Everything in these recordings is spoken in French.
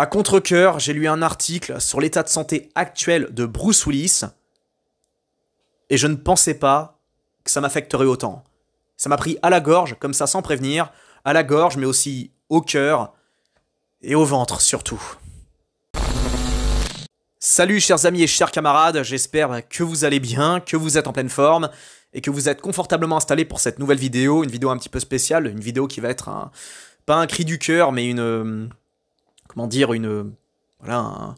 À contre-cœur, j'ai lu un article sur l'état de santé actuel de Bruce Willis et je ne pensais pas que ça m'affecterait autant. Ça m'a pris à la gorge, comme ça sans prévenir, à la gorge mais aussi au cœur et au ventre surtout. Salut chers amis et chers camarades, j'espère que vous allez bien, que vous êtes en pleine forme et que vous êtes confortablement installés pour cette nouvelle vidéo, une vidéo un petit peu spéciale, une vidéo qui va être pas un cri du cœur mais voilà,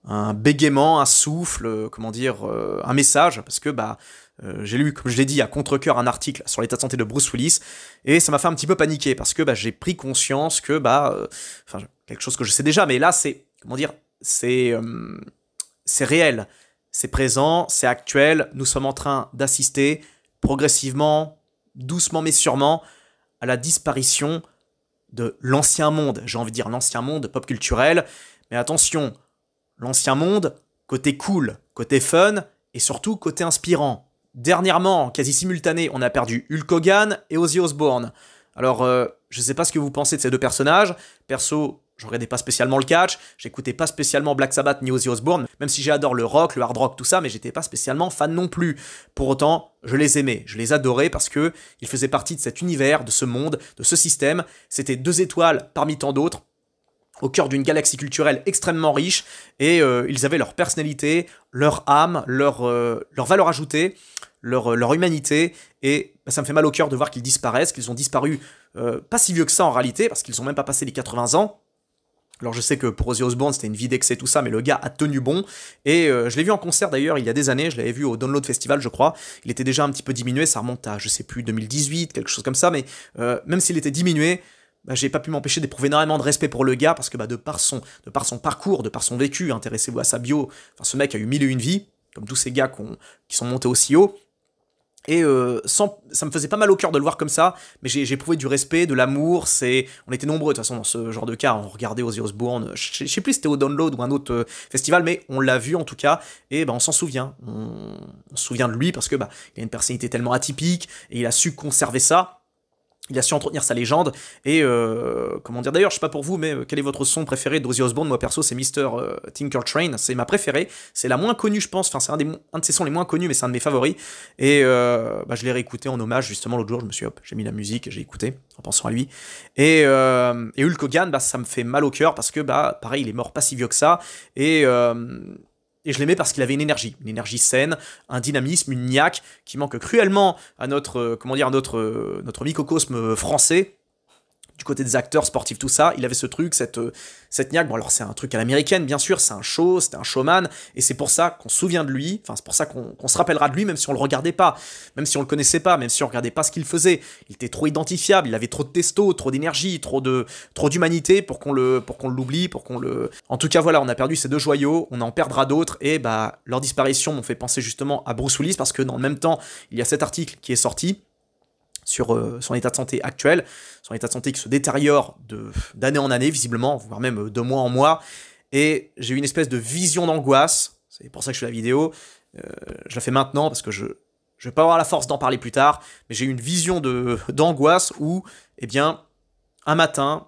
un bégaiement, un souffle, un message, parce que j'ai lu, comme je l'ai dit, à contre-cœur un article sur l'état de santé de Bruce Willis, et ça m'a fait un petit peu paniquer, parce que j'ai pris conscience que, quelque chose que je sais déjà, mais là, c'est réel, c'est présent, c'est actuel, nous sommes en train d'assister progressivement, doucement mais sûrement, à la disparition de l'ancien monde, j'ai envie de dire l'ancien monde pop culturel, mais attention, l'ancien monde, côté cool, côté fun, et surtout côté inspirant. Dernièrement, quasi simultané, on a perdu Hulk Hogan et Ozzy Osbourne. Alors, je sais pas ce que vous pensez de ces deux personnages. Perso, je regardais pas spécialement le catch, j'écoutais pas spécialement Black Sabbath ni Ozzy Osbourne, même si j'adore le rock, le hard rock, tout ça, mais j'étais pas spécialement fan non plus. Pour autant, je les aimais, je les adorais parce que ils faisaient partie de cet univers, de ce monde, de ce système. C'était deux étoiles parmi tant d'autres, au cœur d'une galaxie culturelle extrêmement riche, et ils avaient leur personnalité, leur âme, leur valeur ajoutée, leur humanité, et ça me fait mal au cœur de voir qu'ils disparaissent, qu'ils ont disparu pas si vieux que ça en réalité, parce qu'ils ont même pas passé les 80 ans. Alors je sais que pour Ozzy Osbourne c'était une vie d'excès tout ça, mais le gars a tenu bon, et je l'ai vu en concert d'ailleurs il y a des années, je l'avais vu au Download Festival je crois, il était déjà un petit peu diminué, ça remonte à je sais plus 2018, quelque chose comme ça, mais même s'il était diminué, j'ai pas pu m'empêcher d'éprouver énormément de respect pour le gars, parce que de par son parcours, de par son vécu, intéressez-vous à sa bio, enfin ce mec a eu mille et une vies, comme tous ces gars qui sont montés aussi haut, et ça me faisait pas mal au cœur de le voir comme ça, mais j'ai éprouvé du respect, de l'amour, on était nombreux de toute façon dans ce genre de cas, on regardait Ozzy Osbourne, je sais plus si c'était au Download ou un autre festival, mais on l'a vu en tout cas, et on s'en souvient, on se souvient de lui parce que il a une personnalité tellement atypique, et il a su conserver ça. Il a su entretenir sa légende, et d'ailleurs, je sais pas pour vous, mais quel est votre son préféré d'Ozzy Osbourne? Moi perso, c'est Mr. Tinker Train, c'est ma préférée, c'est la moins connue je pense, enfin c'est un de ses sons les moins connus, mais c'est un de mes favoris, et je l'ai réécouté en hommage justement l'autre jour, j'ai mis la musique, j'ai écouté, en pensant à lui, et Hulk Hogan, ça me fait mal au cœur, parce que pareil, il est mort pas si vieux que ça, et je l'aimais parce qu'il avait une énergie saine, un dynamisme, une niaque qui manque cruellement à notre microcosme français, du côté des acteurs sportifs, tout ça. Il avait ce truc, cette niaque. Bon, alors c'est un truc à l'américaine, bien sûr, c'était un showman, et c'est pour ça qu'on se souvient de lui, enfin c'est pour ça qu'on se rappellera de lui, même si on le regardait pas, même si on le connaissait pas, même si on regardait pas ce qu'il faisait. Il était trop identifiable, il avait trop de testo, trop d'énergie, trop d'humanité pour qu'on l'oublie, En tout cas, voilà, on a perdu ces deux joyaux, on en perdra d'autres, et leur disparition m'ont fait penser justement à Bruce Willis, parce que dans le même temps, il y a cet article qui est sorti sur son état de santé actuel, son état de santé qui se détériore d'année en année, visiblement, voire même de mois en mois, et j'ai eu une espèce de vision d'angoisse, c'est pour ça que je fais la vidéo, je la fais maintenant, parce que je vais pas avoir la force d'en parler plus tard, mais j'ai eu une vision d'angoisse où, un matin,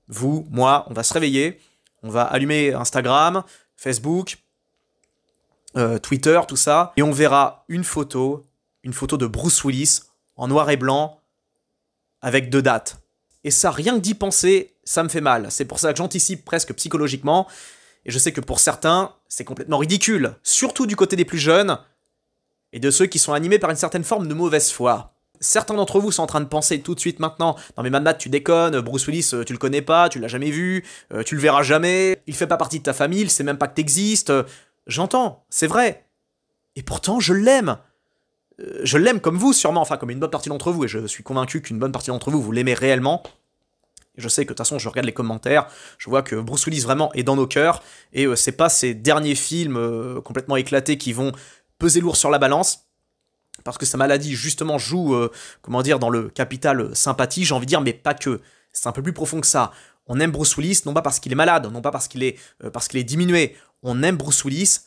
vous, moi, on va se réveiller, on va allumer Instagram, Facebook, Twitter, tout ça, et on verra une photo de Bruce Willis, en noir et blanc, avec 2 dates. Et ça, rien que d'y penser, ça me fait mal. C'est pour ça que j'anticipe presque psychologiquement, et je sais que pour certains, c'est complètement ridicule, surtout du côté des plus jeunes, et de ceux qui sont animés par une certaine forme de mauvaise foi. Certains d'entre vous sont en train de penser tout de suite maintenant, non mais Mad tu déconnes, Bruce Willis, tu le connais pas, tu l'as jamais vu, tu le verras jamais, il fait pas partie de ta famille, il sait même pas que t'existes. J'entends, c'est vrai. Et pourtant, je l'aime. Je l'aime comme vous, sûrement, enfin comme une bonne partie d'entre vous, et je suis convaincu qu'une bonne partie d'entre vous, vous l'aimez réellement. Et je sais que de toute façon, je regarde les commentaires, je vois que Bruce Willis vraiment est dans nos cœurs, et c'est pas ces derniers films complètement éclatés qui vont peser lourd sur la balance, parce que sa maladie, justement, joue, dans le capital sympathie, j'ai envie de dire, mais pas que. C'est un peu plus profond que ça. On aime Bruce Willis, non pas parce qu'il est malade, non pas parce qu'il est diminué. On aime Bruce Willis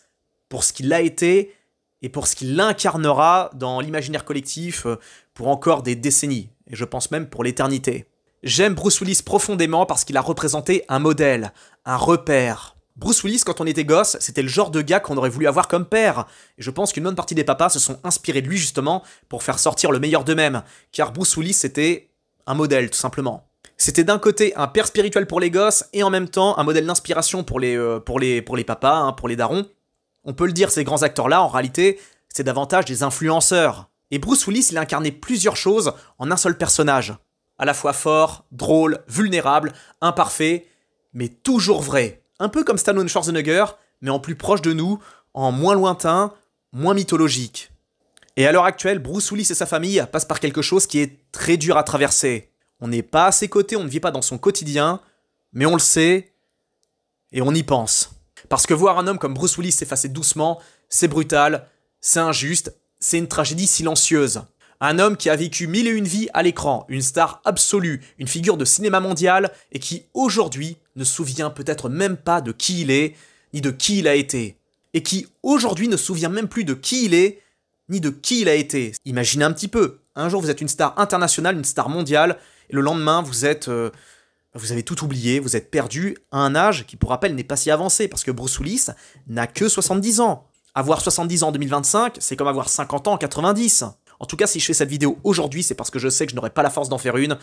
pour ce qu'il a été, et pour ce qu'il incarnera dans l'imaginaire collectif pour encore des décennies, et je pense même pour l'éternité. J'aime Bruce Willis profondément parce qu'il a représenté un modèle, un repère. Bruce Willis, quand on était gosse, c'était le genre de gars qu'on aurait voulu avoir comme père. Et je pense qu'une bonne partie des papas se sont inspirés de lui justement pour faire sortir le meilleur d'eux-mêmes. Car Bruce Willis, c'était un modèle, tout simplement. C'était d'un côté un père spirituel pour les gosses et en même temps un modèle d'inspiration pour les papas, hein, pour les darons. On peut le dire, ces grands acteurs-là, en réalité, c'est davantage des influenceurs. Et Bruce Willis, il a incarné plusieurs choses en un seul personnage. À la fois fort, drôle, vulnérable, imparfait, mais toujours vrai. Un peu comme Stallone Schwarzenegger, mais en plus proche de nous, en moins lointain, moins mythologique. Et à l'heure actuelle, Bruce Willis et sa famille passent par quelque chose qui est très dur à traverser. On n'est pas à ses côtés, on ne vit pas dans son quotidien, mais on le sait, et on y pense. Parce que voir un homme comme Bruce Willis s'effacer doucement, c'est brutal, c'est injuste, c'est une tragédie silencieuse. Un homme qui a vécu 1001 vies à l'écran, une star absolue, une figure de cinéma mondial, et qui aujourd'hui ne se souvient peut-être même pas de qui il est, ni de qui il a été. Et qui aujourd'hui ne se souvient même plus de qui il est, ni de qui il a été. Imaginez un petit peu, un jour vous êtes une star internationale, une star mondiale, et le lendemain vous avez tout oublié, vous êtes perdu à un âge qui pour rappel n'est pas si avancé, parce que Bruce Willis n'a que 70 ans. Avoir 70 ans en 2025, c'est comme avoir 50 ans en 90. En tout cas, si je fais cette vidéo aujourd'hui, c'est parce que je sais que je n'aurai pas la force d'en faire une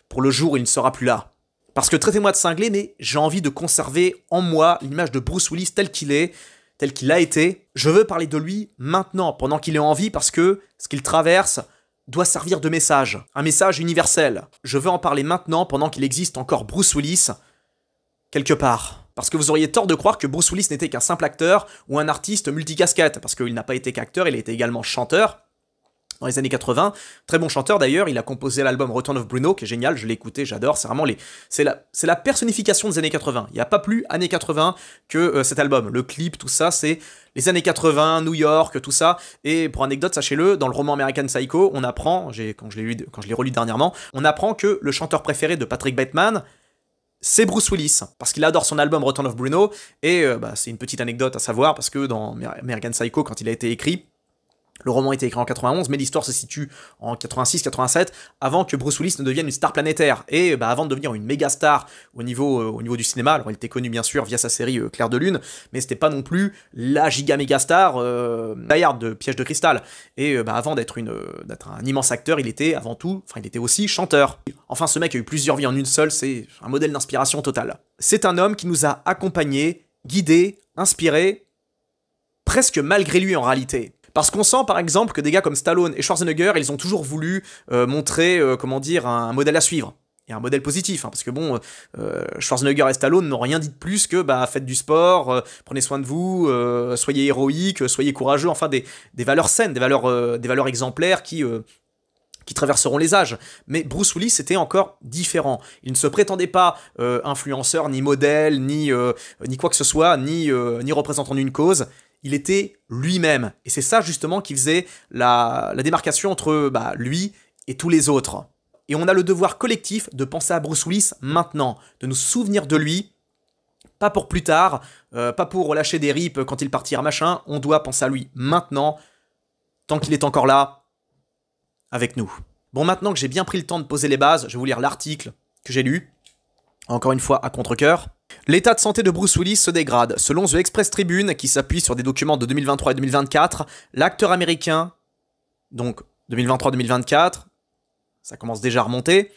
pour le jour où il ne sera plus là. Parce que traitez-moi de cinglé, mais j'ai envie de conserver en moi l'image de Bruce Willis tel qu'il est, tel qu'il a été. Je veux parler de lui maintenant, pendant qu'il est en vie, parce que ce qu'il traverse doit servir de message. Un message universel. Je veux en parler maintenant, pendant qu'il existe encore Bruce Willis, quelque part. Parce que vous auriez tort de croire que Bruce Willis n'était qu'un simple acteur ou un artiste multicasquette, parce qu'il n'a pas été qu'acteur, il a été également chanteur. Dans les années 80, très bon chanteur d'ailleurs, il a composé l'album Return of Bruno, qui est génial, je l'ai écouté, j'adore, c'est vraiment c'est la personnification des années 80. Il n'y a pas plus années 80 que cet album. Le clip, tout ça, c'est les années 80, New York, tout ça. Et pour anecdote, sachez-le, dans le roman American Psycho, on apprend, quand je l'ai relu dernièrement, on apprend que le chanteur préféré de Patrick Bateman, c'est Bruce Willis, parce qu'il adore son album Return of Bruno, et c'est une petite anecdote à savoir, parce que dans American Psycho, quand il a été écrit, le roman a été écrit en 91, mais l'histoire se situe en 86-87, avant que Bruce Willis ne devienne une star planétaire. Et avant de devenir une méga star au niveau du cinéma, alors il était connu bien sûr via sa série Clair de Lune, mais c'était pas non plus la giga méga star Die Hard de Piège de Cristal. Et avant d'être un immense acteur, il était aussi chanteur. Enfin, ce mec a eu plusieurs vies en une seule, c'est un modèle d'inspiration totale. C'est un homme qui nous a accompagnés, guidés, inspirés, presque malgré lui en réalité. Parce qu'on sent par exemple que des gars comme Stallone et Schwarzenegger, ils ont toujours voulu montrer, un modèle à suivre. Et un modèle positif, hein, parce que bon, Schwarzenegger et Stallone n'ont rien dit de plus que faites du sport, prenez soin de vous, soyez héroïques, soyez courageux, enfin des valeurs saines, des valeurs exemplaires qui traverseront les âges. Mais Bruce Willis était encore différent. Il ne se prétendait pas influenceur, ni modèle, ni quoi que ce soit, ni représentant d'une cause. Il était lui-même. Et c'est ça justement qui faisait la démarcation entre lui et tous les autres. Et on a le devoir collectif de penser à Bruce Willis maintenant, de nous souvenir de lui, pas pour plus tard, pas pour relâcher des rips quand il partira machin, on doit penser à lui maintenant, tant qu'il est encore là, avec nous. Bon, maintenant que j'ai bien pris le temps de poser les bases, je vais vous lire l'article que j'ai lu, encore une fois à contre-cœur. L'état de santé de Bruce Willis se dégrade. Selon The Express Tribune, qui s'appuie sur des documents de 2023 et 2024, l'acteur américain, donc 2023-2024, ça commence déjà à remonter,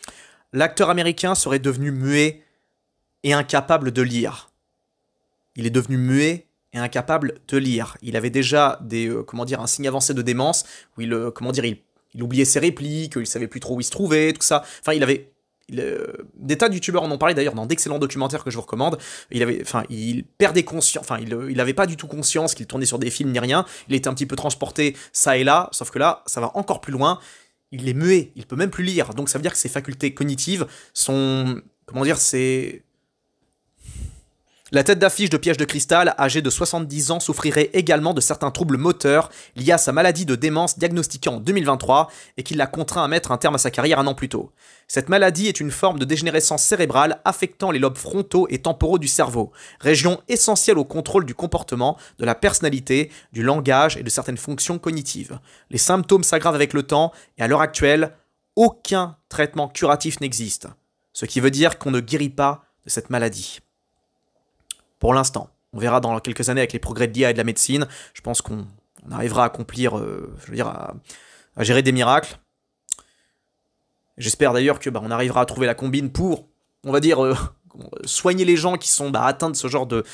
l'acteur américain serait devenu muet et incapable de lire. Il est devenu muet et incapable de lire. Il avait déjà un signe avancé de démence, où il oubliait ses répliques, il savait plus trop où il se trouvait, tout ça. Enfin, des tas de youtubeurs en ont parlé d'ailleurs dans d'excellents documentaires que je vous recommande. Il perdait conscience, il avait pas du tout conscience qu'il tournait sur des films ni rien. Il était un petit peu transporté ça et là, sauf que là, ça va encore plus loin. Il est muet, il peut même plus lire. Donc ça veut dire que ses facultés cognitives sont, La tête d'affiche de Piège de Cristal, âgé de 70 ans, souffrirait également de certains troubles moteurs liés à sa maladie de démence diagnostiquée en 2023 et qui l'a contraint à mettre un terme à sa carrière un an plus tôt. Cette maladie est une forme de dégénérescence cérébrale affectant les lobes frontaux et temporaux du cerveau, région essentielle au contrôle du comportement, de la personnalité, du langage et de certaines fonctions cognitives. Les symptômes s'aggravent avec le temps et à l'heure actuelle, aucun traitement curatif n'existe. Ce qui veut dire qu'on ne guérit pas de cette maladie. Pour l'instant. On verra dans quelques années avec les progrès de l'IA et de la médecine. Je pense qu'on arrivera à accomplir, à gérer des miracles. J'espère d'ailleurs que on arrivera à trouver la combine pour, on va dire, soigner les gens qui sont atteints de ce genre de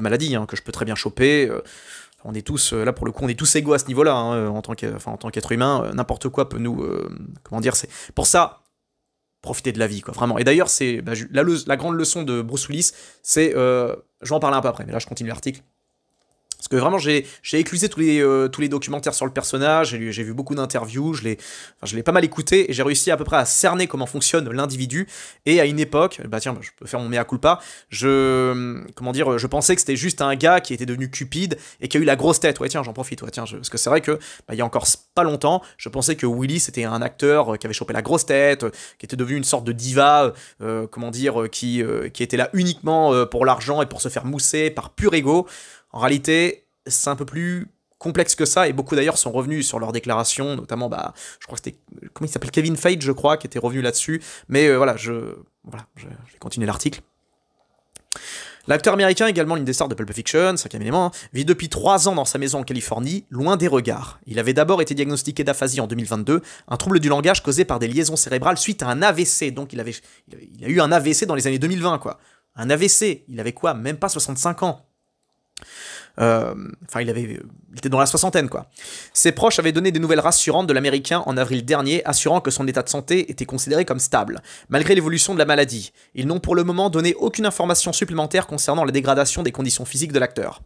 maladie, hein, que je peux très bien choper. On est tous, là pour le coup, on est tous égaux à ce niveau-là, hein, en tant qu'être humain. N'importe quoi peut nous, c'est pour ça. Profiter de la vie, quoi, vraiment. Et d'ailleurs, c'est la grande leçon de Bruce Willis, c'est, je vais en parler un peu après, mais là je continue l'article. Parce que vraiment, j'ai éclusé tous les documentaires sur le personnage, j'ai vu beaucoup d'interviews, je l'ai pas mal écouté, et j'ai réussi à peu près à cerner comment fonctionne l'individu. Et à une époque, tiens, je peux faire mon mea culpa, je pensais que c'était juste un gars qui était devenu cupide et qui a eu la grosse tête. Ouais, tiens, j'en profite, parce que c'est vrai que, il y a encore pas longtemps, je pensais que Willis était un acteur qui avait chopé la grosse tête, qui était devenu une sorte de diva, qui était là uniquement pour l'argent et pour se faire mousser par pur ego. En réalité, c'est un peu plus complexe que ça, et beaucoup d'ailleurs sont revenus sur leurs déclarations, notamment, je crois que c'était, comment il s'appelle, Kevin Feige, je crois, qui était revenu là-dessus, mais je vais continuer l'article. L'acteur américain, également l'une des stars de Pulp Fiction, 5e élément, vit depuis 3 ans dans sa maison en Californie, loin des regards. Il avait d'abord été diagnostiqué d'aphasie en 2022, un trouble du langage causé par des liaisons cérébrales suite à un AVC, donc il a eu un AVC dans les années 2020, quoi. Un AVC, il avait quoi, même pas 65 ans. Il était dans la soixantaine, quoi. Ses proches avaient donné des nouvelles rassurantes de l'Américain en avril dernier, assurant que son état de santé était considéré comme stable, malgré l'évolution de la maladie. Ils n'ont pour le moment donné aucune information supplémentaire concernant la dégradation des conditions physiques de l'acteur.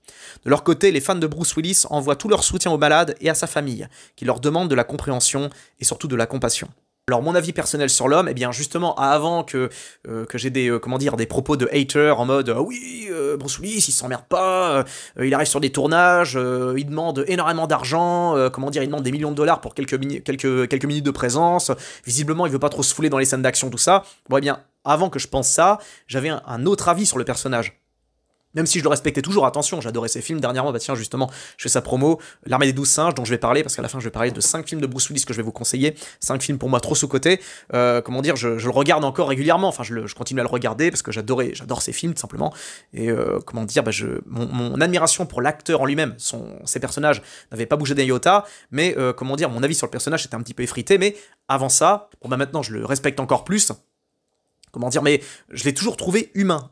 De leur côté, les fans de Bruce Willis envoient tout leur soutien au malade et à sa famille, qui leur demandent de la compréhension et surtout de la compassion. Alors mon avis personnel sur l'homme, justement avant que j'ai des propos de haters en mode oui, Bruce Willis il s'emmerde pas, il arrive sur des tournages, il demande énormément d'argent, il demande des millions de dollars pour quelques minutes de présence, visiblement il veut pas trop se fouler dans les scènes d'action, tout ça. Bon avant que je pense ça, j'avais un autre avis sur le personnage. Même si je le respectais toujours, attention, j'adorais ses films. Dernièrement, justement, je fais sa promo, L'Armée des 12 singes, dont je vais parler, parce qu'à la fin, je vais parler de 5 films de Bruce Willis que je vais vous conseiller. 5 films pour moi trop sous-cotés. Je le regarde encore régulièrement, je continue à le regarder, parce que j'adore ses films, tout simplement. Et mon admiration pour l'acteur en lui-même, ses personnages n'avaient pas bougé d'un iota, mais mon avis sur le personnage était un petit peu effrité, mais avant ça, maintenant, je le respecte encore plus. Mais je l'ai toujours trouvé humain.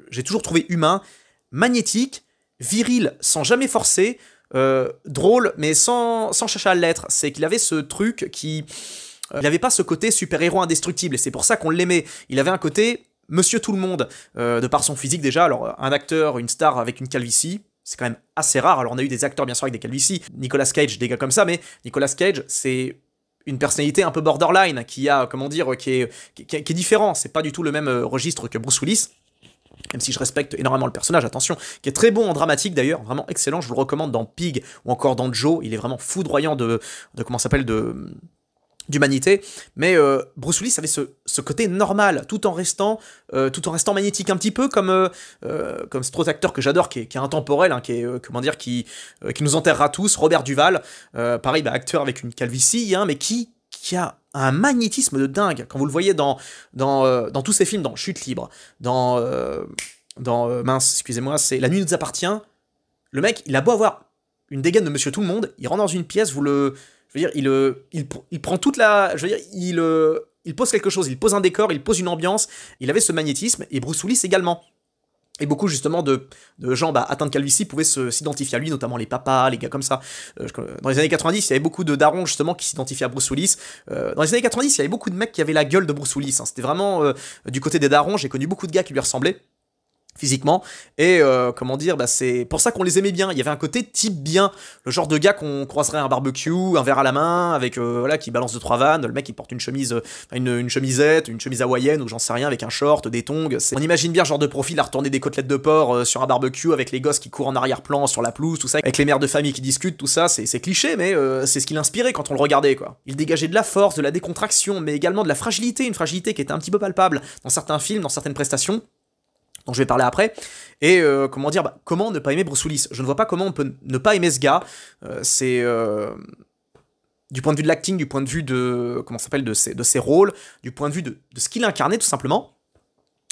J'ai toujours trouvé humain, magnétique, viril, sans jamais forcer, drôle, mais sans chercher à l'être. C'est qu'il avait ce truc qui... il n'avait pas ce côté super-héros indestructible, et c'est pour ça qu'on l'aimait. Il avait un côté monsieur tout le monde, de par son physique déjà. Alors, un acteur, une star avec une calvitie, c'est quand même assez rare. Alors, on a eu des acteurs, bien sûr, avec des calvities. Nicolas Cage, des gars comme ça, mais Nicolas Cage, c'est... une personnalité un peu borderline, qui est différent. C'est pas du tout le même registre que Bruce Willis, même si je respecte énormément le personnage, attention, qui est très bon en dramatique d'ailleurs, vraiment excellent, je vous le recommande dans Pig ou encore dans Joe, il est vraiment foudroyant d'humanité, mais Bruce Willis avait ce côté normal, tout en restant magnétique, un petit peu comme cet autre acteur que j'adore, qui est intemporel, hein, qui nous enterrera tous, Robert Duvall, pareil, acteur avec une calvitie, hein, mais qui a un magnétisme de dingue, quand vous le voyez dans tous ses films, dans Chute libre, excusez-moi, c'est La nuit nous appartient, le mec, il a beau avoir une dégaine de monsieur tout le monde, il rentre dans une pièce, il prend toute la... il pose quelque chose, il pose un décor, il pose une ambiance, il avait ce magnétisme, et Bruce Willis également. Et beaucoup justement de gens atteints de calvitie pouvaient s'identifier à lui, notamment les papas, les gars comme ça. Dans les années 90, il y avait beaucoup de darons justement qui s'identifiaient à Bruce Willis. Dans les années 90, il y avait beaucoup de mecs qui avaient la gueule de Bruce Willis, hein. C'était vraiment du côté des darons, j'ai connu beaucoup de gars qui lui ressemblaient physiquement, et c'est pour ça qu'on les aimait bien. Il y avait un côté type bien, le genre de gars qu'on croiserait à un barbecue, un verre à la main, avec qui balance 2-3 vannes, le mec il porte une chemise, une chemisette, une chemise hawaïenne, ou j'en sais rien, avec un short, des tongs. On imagine bien ce genre de profil à retourner des côtelettes de porc sur un barbecue, avec les gosses qui courent en arrière-plan sur la pelouse, tout ça, avec les mères de famille qui discutent, tout ça, c'est cliché, mais c'est ce qui l'inspirait quand on le regardait, quoi. Il dégageait de la force, de la décontraction, mais également de la fragilité, une fragilité qui était un petit peu palpable dans certains films, dans certaines prestations, dont je vais parler après, et comment ne pas aimer Bruce Willis? Je ne vois pas comment on peut ne pas aimer ce gars, du point de vue de l'acting, du point de vue de, comment ça s'appelle, de ses rôles, du point de vue de ce qu'il incarnait tout simplement.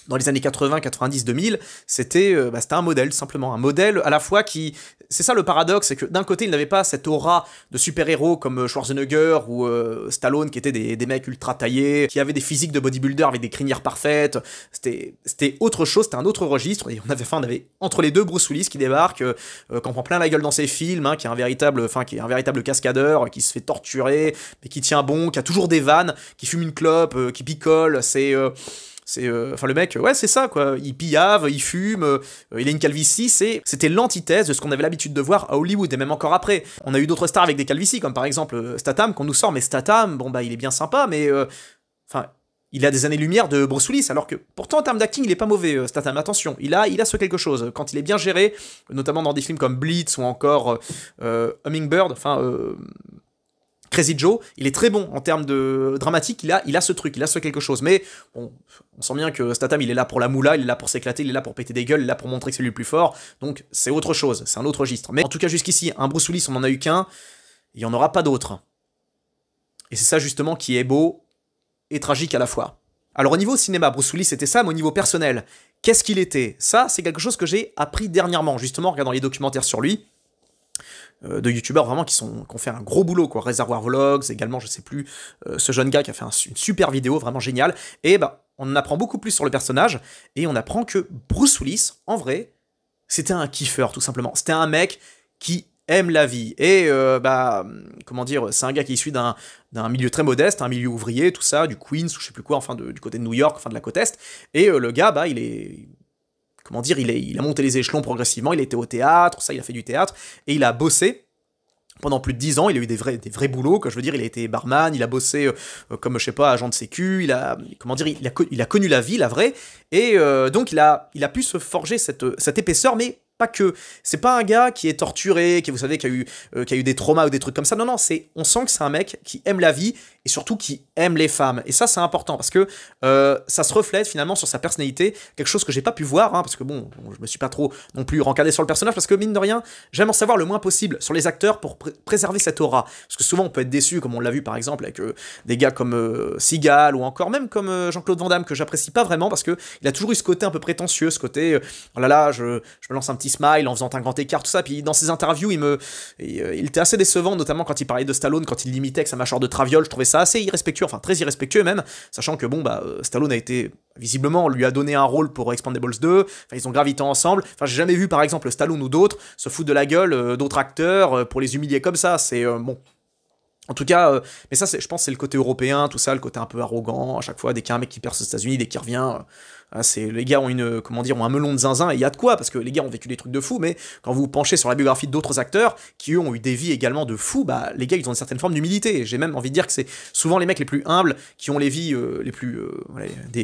Dans les années 80, 90, 2000, c'était un modèle, tout simplement. Un modèle à la fois qui... C'est ça le paradoxe, c'est que d'un côté, il n'avait pas cette aura de super-héros comme Schwarzenegger ou Stallone, qui étaient des mecs ultra taillés, qui avaient des physiques de bodybuilder avec des crinières parfaites. C'était autre chose, c'était un autre registre. Et on avait entre les deux Bruce Willis qui débarque, qu'on prend plein la gueule dans ses films, hein, qui est un véritable cascadeur, qui se fait torturer, mais qui tient bon, qui a toujours des vannes, qui fume une clope, qui picole, le mec, ouais, c'est ça, quoi. Il pillave, il fume, il a une calvitie, c'était l'antithèse de ce qu'on avait l'habitude de voir à Hollywood, et même encore après. On a eu d'autres stars avec des calvities, comme par exemple Statham, qu'on nous sort, mais Statham, bon, bah, il est bien sympa, mais, il a des années-lumière de Bruce Willis, alors que, pourtant, en termes d'acting, il est pas mauvais, Statham, attention, il a ce quelque chose. Quand il est bien géré, notamment dans des films comme Blitz, ou encore Hummingbird, Crazy Joe, il est très bon en termes de dramatique, il a ce truc, il a ce quelque chose. Mais bon, on sent bien que Statham, il est là pour la moula, il est là pour s'éclater, il est là pour péter des gueules, il est là pour montrer que c'est lui le plus fort. Donc c'est autre chose, c'est un autre registre. Mais en tout cas, jusqu'ici, un Bruce Willis, on en a eu qu'un, il n'y en aura pas d'autre. Et c'est ça justement qui est beau et tragique à la fois. Alors au niveau cinéma, Bruce Willis c'était ça, mais au niveau personnel, qu'est-ce qu'il était? Ça, c'est quelque chose que j'ai appris dernièrement, justement en regardant les documentaires sur lui. De youtubeurs vraiment qui ont fait un gros boulot, quoi. Réservoir Vlogs, également, je sais plus, ce jeune gars qui a fait une super vidéo, vraiment géniale. Et on en apprend beaucoup plus sur le personnage, et on apprend que Bruce Willis, en vrai, c'était un kiffeur, tout simplement. C'était un mec qui aime la vie. Et, comment dire, c'est un gars qui est issu d'un milieu très modeste, un milieu ouvrier, tout ça, du Queens, ou je sais plus quoi, enfin, du côté de New York, enfin, de la côte Est. Et le gars, il est... Comment dire, il a monté les échelons progressivement, il était au théâtre, ça, il a fait du théâtre, et il a bossé pendant plus de 10 ans, il a eu des vrais boulots, que je veux dire, il a été barman, il a bossé comme, je sais pas, agent de sécu, il a connu la vie, la vraie, et donc il a pu se forger cette épaisseur, mais pas que. C'est pas un gars qui est torturé, qui, vous savez, qui a eu des traumas ou des trucs comme ça, non, on sent que c'est un mec qui aime la vie, et surtout qui aime les femmes, et ça c'est important, parce que ça se reflète finalement sur sa personnalité, quelque chose que j'ai pas pu voir, hein, parce que bon, je me suis pas trop non plus rencardé sur le personnage, parce que mine de rien, j'aime en savoir le moins possible sur les acteurs pour préserver cette aura, parce que souvent on peut être déçu, comme on l'a vu par exemple avec des gars comme Seagal, ou encore même comme Jean-Claude Van Damme, que j'apprécie pas vraiment, parce que il a toujours eu ce côté un peu prétentieux, ce côté, oh là là, je me lance un petit smile en faisant un grand écart, tout ça, puis dans ses interviews, il était assez décevant, notamment quand il parlait de Stallone, quand il l'imitait avec sa mâchoire de traviole, je trouvais ça assez irrespectueux, enfin très irrespectueux même, sachant que Stallone a été, visiblement, on lui a donné un rôle pour Expendables 2, enfin ils ont gravité ensemble, enfin j'ai jamais vu par exemple Stallone ou d'autres se foutre de la gueule d'autres acteurs pour les humilier comme ça, c'est bon. En tout cas, mais ça, je pense, c'est le côté européen, tout ça, le côté un peu arrogant, à chaque fois, dès qu'il y a un mec qui perce aux États-Unis, dès qu'il revient, les gars ont ont un melon de zinzin, et il y a de quoi, parce que les gars ont vécu des trucs de fous, mais quand vous penchez sur la biographie d'autres acteurs, qui eux ont eu des vies également de fous, les gars, ils ont une certaine forme d'humilité, et j'ai même envie de dire que c'est souvent les mecs les plus humbles, qui ont les vies les plus,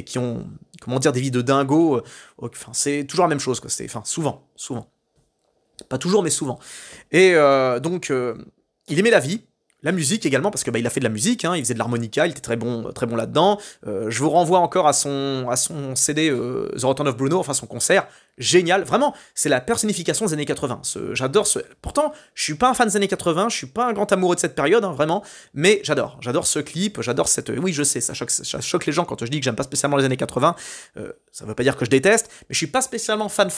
qui ont, des vies de dingo, enfin, c'est toujours la même chose, quoi, souvent. Pas toujours, mais souvent. Et donc, il aimait la vie, la musique également, parce que il a fait de la musique, hein, il faisait de l'harmonica, il était très bon là-dedans. Je vous renvoie encore à son CD The Return of Bruno, enfin son concert, génial, vraiment, c'est la personnification des années 80. J'adore Pourtant, je suis pas un fan des années 80, je suis pas un grand amoureux de cette période, hein, vraiment, mais j'adore ce clip, j'adore cette... Oui, je sais, ça choque les gens quand je dis que j'aime pas spécialement les années 80, ça veut pas dire que je déteste, mais je suis pas spécialement fan,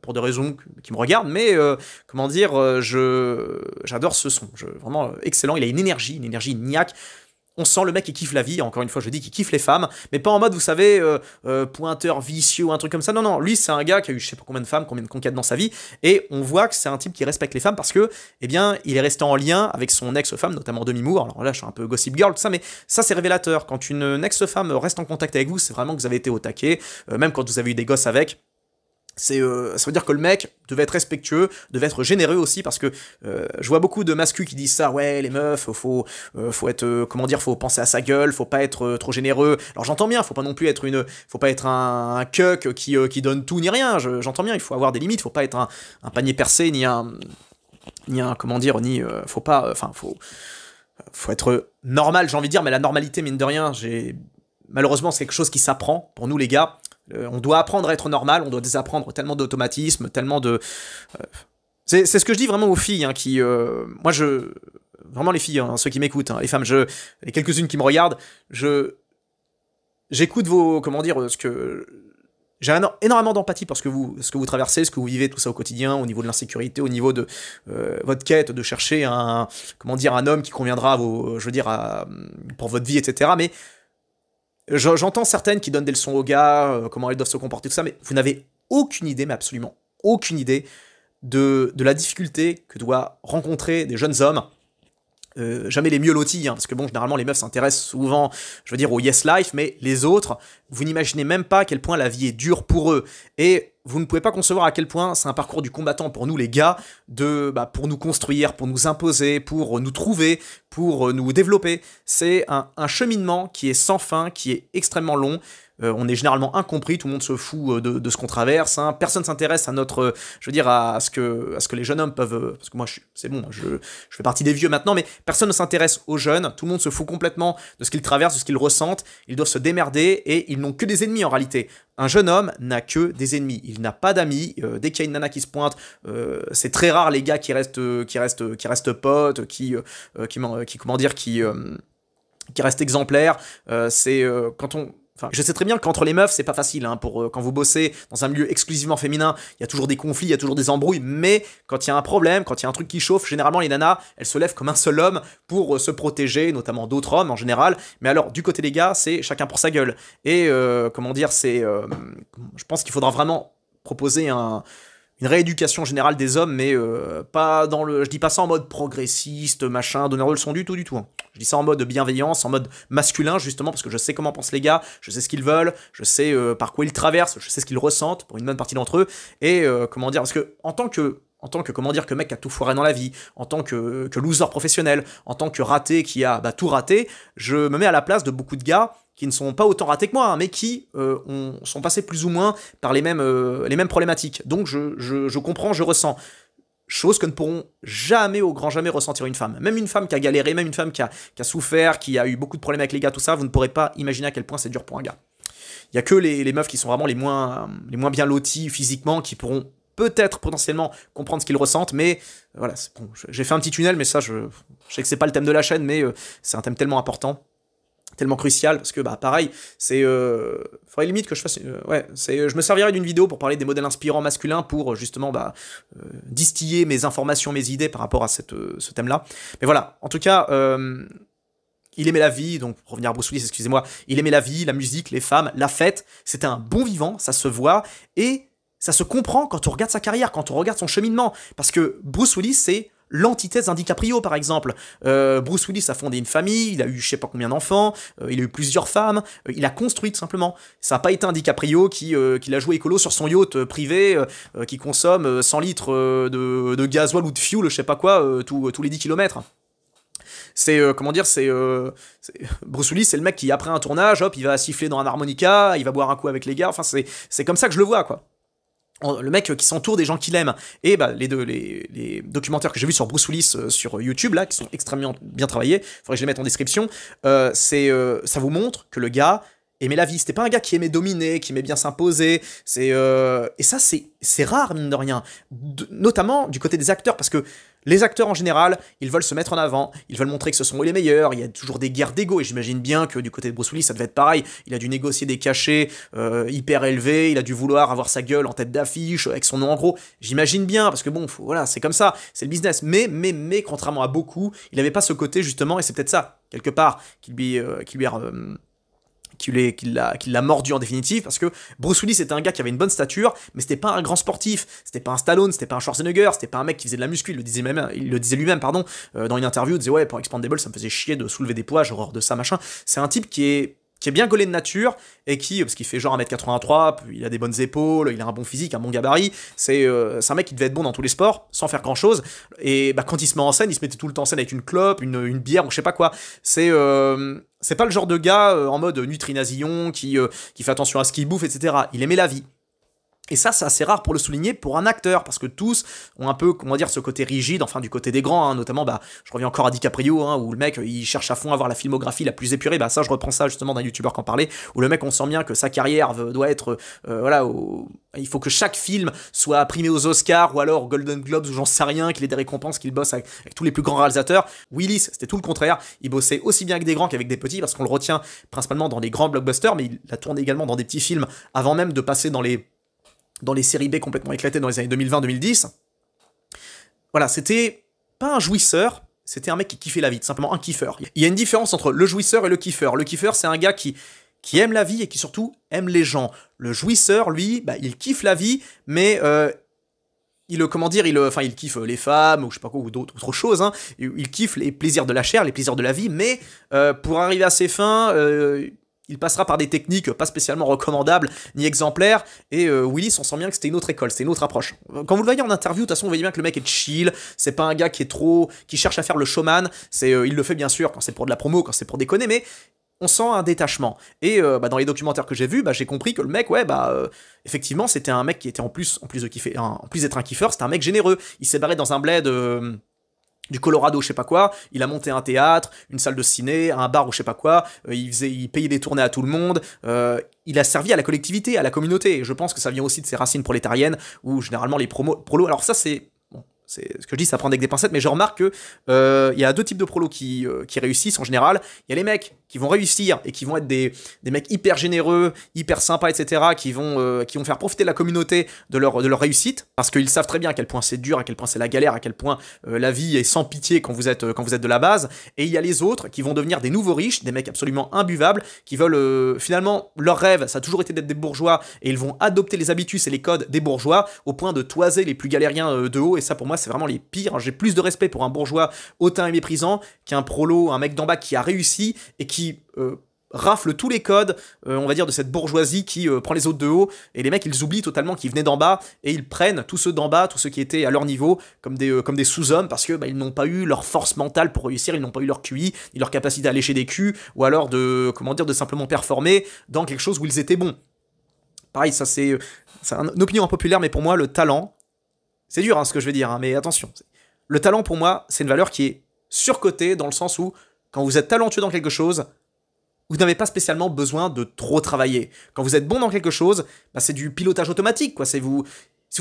pour des raisons qui me regardent, mais, j'adore ce son, vraiment excellent, il a une énergie, niaque. On sent le mec qui kiffe la vie, encore une fois je dis qu'il kiffe les femmes, mais pas en mode, vous savez, pointeur vicieux, un truc comme ça, non, lui c'est un gars qui a eu je sais pas combien de femmes, combien de conquêtes dans sa vie, et on voit que c'est un type qui respecte les femmes parce que, il est resté en lien avec son ex-femme, notamment Demi Moore, alors là je suis un peu gossip girl, tout ça, mais ça c'est révélateur, quand une ex-femme reste en contact avec vous, c'est vraiment que vous avez été au taquet, même quand vous avez eu des gosses avec, ça veut dire que le mec devait être respectueux, devait être généreux aussi, parce que je vois beaucoup de masculins qui disent ça, ouais, les meufs, faut être, faut penser à sa gueule, faut pas être trop généreux. Alors j'entends bien, faut pas être un cuck qui donne tout ni rien, j'entends bien, il faut avoir des limites, faut pas être un panier percé, faut être normal, j'ai envie de dire, mais la normalité, mine de rien, malheureusement, c'est quelque chose qui s'apprend, pour nous les gars. On doit apprendre à être normal, on doit désapprendre tellement d'automatismes, tellement de... C'est ce que je dis vraiment aux filles, hein, qui... vraiment les filles, hein, ceux qui m'écoutent, hein, les femmes, les quelques-unes qui me regardent, j'écoute vos, comment dire, ce que j'ai énormément d'empathie pour ce que vous traversez, ce que vous vivez, tout ça au quotidien, au niveau de l'insécurité, au niveau de votre quête de chercher un homme qui conviendra à vos, je veux dire, pour votre vie, etc. Mais j'entends certaines qui donnent des leçons aux gars, comment elles doivent se comporter, tout ça, mais vous n'avez aucune idée, mais absolument aucune idée de la difficulté que doivent rencontrer des jeunes hommes. Jamais les mieux lotis, hein, parce que bon, généralement les meufs s'intéressent souvent, je veux dire, au yes life, mais les autres, vous n'imaginez même pas à quel point la vie est dure pour eux. Et vous ne pouvez pas concevoir à quel point c'est un parcours du combattant pour nous les gars, pour nous construire, pour nous imposer, pour nous trouver, pour nous développer. C'est un cheminement qui est sans fin, qui est extrêmement long. On est généralement incompris, tout le monde se fout de ce qu'on traverse, hein. Personne s'intéresse à notre, je veux dire, à ce que les jeunes hommes peuvent, parce que moi, c'est bon, je fais partie des vieux maintenant, mais personne ne s'intéresse aux jeunes, tout le monde se fout complètement de ce qu'ils traversent, de ce qu'ils ressentent, ils doivent se démerder, et ils n'ont que des ennemis en réalité. Un jeune homme n'a que des ennemis, il n'a pas d'amis, dès qu'il y a une nana qui se pointe, c'est très rare les gars qui restent potes, qui restent exemplaires, Enfin, je sais très bien qu'entre les meufs, c'est pas facile, hein, quand vous bossez dans un milieu exclusivement féminin, il y a toujours des conflits, il y a toujours des embrouilles, mais quand il y a un problème, quand il y a un truc qui chauffe, généralement les nanas, elles se lèvent comme un seul homme pour se protéger, notamment d'autres hommes en général, mais alors, du côté des gars, c'est chacun pour sa gueule. Et, je pense qu'il faudra vraiment proposer une rééducation générale des hommes, mais pas je dis pas ça en mode progressiste, machin, donneur de leçons du tout, hein. Je dis ça en mode bienveillance, en mode masculin, justement, parce que je sais comment pensent les gars, je sais ce qu'ils veulent, je sais par quoi ils traversent, je sais ce qu'ils ressentent, pour une bonne partie d'entre eux, et parce que, en tant que mec qui a tout foiré dans la vie, en tant que loser professionnel, en tant que raté qui a tout raté, je me mets à la place de beaucoup de gars qui ne sont pas autant ratés que moi, hein, mais qui sont passés plus ou moins par les mêmes problématiques. Donc je comprends, je ressens. Chose que ne pourront jamais, au grand jamais, ressentir une femme. Même une femme qui a galéré, même une femme qui a souffert, qui a eu beaucoup de problèmes avec les gars, tout ça, vous ne pourrez pas imaginer à quel point c'est dur pour un gars. Il y a que les meufs qui sont vraiment les moins bien lotis physiquement, qui pourront peut-être potentiellement comprendre ce qu'ils ressentent, mais voilà, bon, j'ai fait un petit tunnel, mais ça, je sais que c'est pas le thème de la chaîne, mais c'est un thème tellement important, tellement crucial, parce que pareil, faudrait limite que je fasse, je me servirais d'une vidéo pour parler des modèles inspirants masculins, pour justement distiller mes informations, mes idées par rapport à ce thème-là. Mais voilà, en tout cas, il aimait la vie, donc pour revenir à Bruce Willis, excusez-moi, il aimait la vie, la musique, les femmes, la fête, c'était un bon vivant, ça se voit, et ça se comprend quand on regarde sa carrière, quand on regarde son cheminement, parce que Bruce Willis, c'est l'antithèse d'un DiCaprio, par exemple. Bruce Willis a fondé une famille, il a eu je sais pas combien d'enfants, il a eu plusieurs femmes, il a construit tout simplement. Ça n'a pas été un DiCaprio qui a joué écolo sur son yacht privé, qui consomme 100 litres de gasoil ou de fuel, je sais pas quoi, tous les 10 kilomètres. Bruce Willis, c'est le mec qui, après un tournage, hop, il va siffler dans un harmonica, il va boire un coup avec les gars, enfin, c'est comme ça que je le vois, quoi. Le mec qui s'entoure des gens qu'il aime. Et les documentaires que j'ai vus sur Bruce Willis sur YouTube, là, qui sont extrêmement bien travaillés, faudrait que je les mette en description, ça vous montre que le gars aimait la vie. C'était pas un gars qui aimait dominer, qui aimait bien s'imposer. Et ça, c'est rare, mine de rien. Notamment du côté des acteurs, parce que les acteurs en général, ils veulent se mettre en avant, ils veulent montrer que ce sont eux les meilleurs, il y a toujours des guerres d'ego, et j'imagine bien que du côté de Bruce Willis, ça devait être pareil, il a dû négocier des cachets hyper élevés, il a dû vouloir avoir sa gueule en tête d'affiche, avec son nom en gros, j'imagine bien, parce que bon, voilà, c'est comme ça, c'est le business, mais contrairement à beaucoup, il n'avait pas ce côté justement, et c'est peut-être ça, quelque part, qui l'a mordu en définitive, parce que Bruce Willis était un gars qui avait une bonne stature, mais c'était pas un grand sportif, c'était pas un Stallone, c'était pas un Schwarzenegger, c'était pas un mec qui faisait de la muscu, il le disait lui-même, dans une interview, il disait ouais, pour Expandables, ça me faisait chier de soulever des poids, j'ai horreur de ça, machin. C'est un type qui est bien gaulé de nature, et parce qu'il fait genre 1m83, il a des bonnes épaules, il a un bon physique, un bon gabarit, c'est un mec qui devait être bon dans tous les sports, sans faire grand chose, et quand il se met en scène, il se mettait tout le temps en scène avec une clope, une bière, ou je sais pas quoi, c'est pas le genre de gars en mode nutrinasillon, qui fait attention à ce qu'il bouffe, etc. Il aimait la vie. Et ça, c'est assez rare pour le souligner pour un acteur, parce que tous ont un peu, comment dire, ce côté rigide, enfin du côté des grands, hein, notamment, bah, je reviens encore à DiCaprio, hein, où le mec, il cherche à fond à avoir la filmographie la plus épurée, bah ça, je reprends ça justement d'un youtubeur qui en parlait, où le mec, on sent bien que sa carrière doit être, voilà, il faut que chaque film soit primé aux Oscars, ou alors aux Golden Globes, ou j'en sais rien, qu'il ait des récompenses, qu'il bosse avec tous les plus grands réalisateurs. Willis, c'était tout le contraire, il bossait aussi bien avec des grands qu'avec des petits, parce qu'on le retient principalement dans les grands blockbusters, mais il a tourné également dans des petits films, avant même de passer dans les séries B complètement éclatées dans les années 2020-2010. Voilà, c'était pas un jouisseur, c'était un mec qui kiffait la vie, tout simplement un kiffeur. Il y a une différence entre le jouisseur et le kiffeur. Le kiffeur, c'est un gars qui aime la vie et qui surtout aime les gens. Le jouisseur, lui, bah, il kiffe la vie, mais comment dire, il kiffe les femmes, ou je sais pas quoi, ou d'autres choses, hein. Il kiffe les plaisirs de la chair, les plaisirs de la vie, mais pour arriver à ses fins, il passera par des techniques pas spécialement recommandables ni exemplaires, et Willis, on sent bien que c'était une autre école, c'était une autre approche. Quand vous le voyez en interview, de toute façon, vous voyez bien que le mec est chill, c'est pas un gars qui cherche à faire le showman, il le fait bien sûr quand c'est pour de la promo, quand c'est pour déconner, mais on sent un détachement. Et dans les documentaires que j'ai vus, j'ai compris que le mec, effectivement, c'était un mec qui était en plus d'être un kiffeur, c'était un mec généreux. Il s'est barré dans un bled du Colorado, je sais pas quoi, il a monté un théâtre, une salle de ciné, un bar ou je sais pas quoi, il payait des tournées à tout le monde, il a servi à la collectivité, à la communauté, et je pense que ça vient aussi de ses racines prolétariennes, où généralement les prolos, alors ça c'est ce que je dis, ça prend avec des pincettes, mais je remarque que il y a deux types de prolos qui réussissent en général. Il y a les mecs qui vont réussir et qui vont être des mecs hyper généreux, hyper sympas, etc., qui vont faire profiter la communauté de leur réussite, parce qu'ils savent très bien à quel point c'est dur, à quel point c'est la galère, à quel point la vie est sans pitié quand vous êtes de la base. Et il y a les autres qui vont devenir des nouveaux riches, des mecs absolument imbuvables, qui veulent finalement, leur rêve, ça a toujours été d'être des bourgeois, et ils vont adopter les habitus et les codes des bourgeois, au point de toiser les plus galériens de haut, et ça pour moi c'est vraiment les pires. J'ai plus de respect pour un bourgeois hautain et méprisant qu'un prolo, un mec d'en bas qui a réussi et qui rafle tous les codes, on va dire, de cette bourgeoisie qui prend les autres de haut, et les mecs ils oublient totalement qu'ils venaient d'en bas, et ils prennent tous ceux d'en bas, tous ceux qui étaient à leur niveau, comme des sous-hommes, parce que ils n'ont pas eu leur force mentale pour réussir, ils n'ont pas eu leur QI, ni leur capacité à lécher des culs, ou alors de simplement performer dans quelque chose où ils étaient bons. Pareil, ça c'est une opinion impopulaire, mais pour moi le talent, c'est dur ce que je vais dire, mais attention. Le talent, pour moi, c'est une valeur qui est surcotée, dans le sens où, quand vous êtes talentueux dans quelque chose, vous n'avez pas spécialement besoin de trop travailler. Quand vous êtes bon dans quelque chose, c'est du pilotage automatique, quoi. Si vous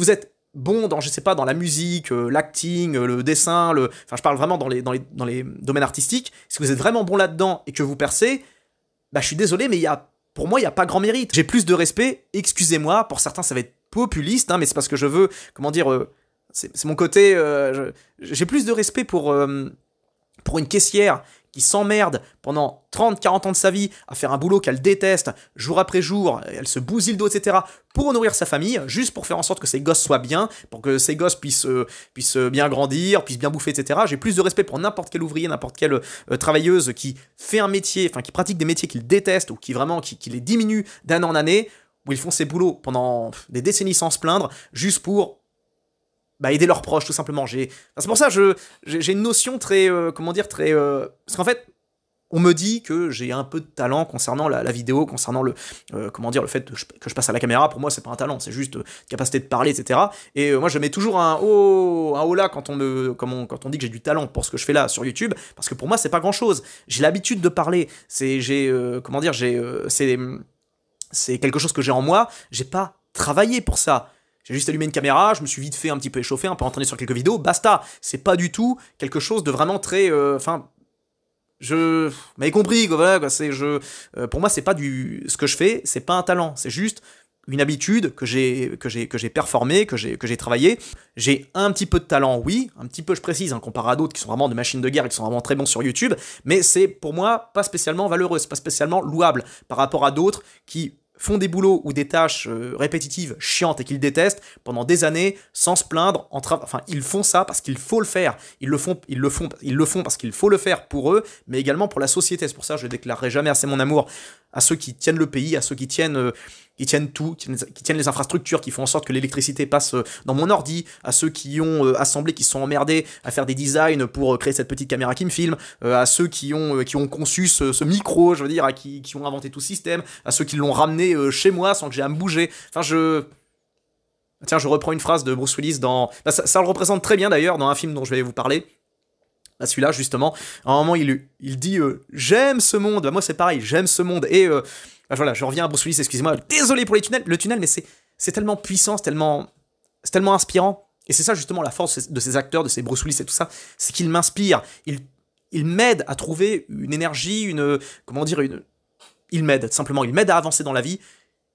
êtes bon dans, je sais pas, dans la musique, l'acting, le dessin, enfin je parle vraiment dans les domaines artistiques, si vous êtes vraiment bon là-dedans et que vous percez, je suis désolé, mais pour moi, il n'y a pas grand mérite. J'ai plus de respect, excusez-moi, pour certains ça va être populiste, mais c'est parce que je veux, comment dire, c'est mon côté, j'ai plus de respect pour une caissière qui s'emmerde pendant 30-40 ans de sa vie à faire un boulot qu'elle déteste, jour après jour, elle se bousille le dos, etc., pour nourrir sa famille, juste pour faire en sorte que ses gosses soient bien, pour que ses gosses puissent bien grandir, puissent bien bouffer, etc. J'ai plus de respect pour n'importe quel ouvrier, n'importe quelle travailleuse qui fait un métier, enfin qui pratique des métiers qu'il déteste, ou qui les diminue d'année en année, où ils font ces boulots pendant des décennies sans se plaindre, juste pour aider leurs proches, tout simplement. C'est pour ça que j'ai une notion très, parce qu'en fait, on me dit que j'ai un peu de talent concernant la vidéo, concernant le fait que je passe à la caméra. Pour moi, c'est pas un talent, c'est juste capacité de parler, etc. Et moi, je mets toujours un haut là quand on dit que j'ai du talent pour ce que je fais là sur YouTube, parce que pour moi, c'est pas grand chose. J'ai l'habitude de parler. C'est quelque chose que j'ai en moi. J'ai pas travaillé pour ça. J'ai juste allumé une caméra, je me suis vite fait un petit peu échauffer, un peu entraîné sur quelques vidéos, basta. C'est pas du tout quelque chose de vraiment très... vous m'avez compris, quoi, voilà, quoi, pour moi, c'est pas ce que je fais, c'est pas un talent, c'est juste une habitude que j'ai performé, que j'ai travaillé. J'ai un petit peu de talent, oui, un petit peu, je précise, comparé à d'autres qui sont vraiment de machines de guerre et qui sont vraiment très bons sur YouTube, mais c'est pour moi pas spécialement valeureux, c'est pas spécialement louable par rapport à d'autres qui font des boulots ou des tâches répétitives, chiantes et qu'ils détestent pendant des années sans se plaindre. Ils font ça parce qu'il faut le faire. Ils le font parce qu'il faut le faire pour eux, mais également pour la société. C'est pour ça que je ne déclarerai jamais assez mon amour à ceux qui tiennent le pays, à ceux qui tiennent tout, qui tiennent les infrastructures, qui font en sorte que l'électricité passe dans mon ordi, à ceux qui ont assemblé, qui sont emmerdés à faire des designs pour créer cette petite caméra qui me filme, à ceux qui ont conçu ce micro, je veux dire, qui ont inventé tout ce système, à ceux qui l'ont ramené chez moi sans que j'ai à me bouger. Enfin, Tiens, je reprends une phrase de Bruce Willis dans... Bah, ça le représente très bien d'ailleurs dans un film dont je vais vous parler. Bah, celui-là, justement, à un moment, il dit j'aime ce monde. Bah, moi, c'est pareil, j'aime ce monde. Et bah, voilà, je reviens à Bruce Willis, excusez-moi. Désolé pour le tunnel, mais c'est tellement puissant, c'est tellement inspirant. Et c'est ça, justement, la force de ces acteurs, de ces Bruce Willis et tout ça, c'est qu'ils m'inspirent. Ils m'aident à trouver une énergie, ils m'aident, simplement. Ils m'aident à avancer dans la vie.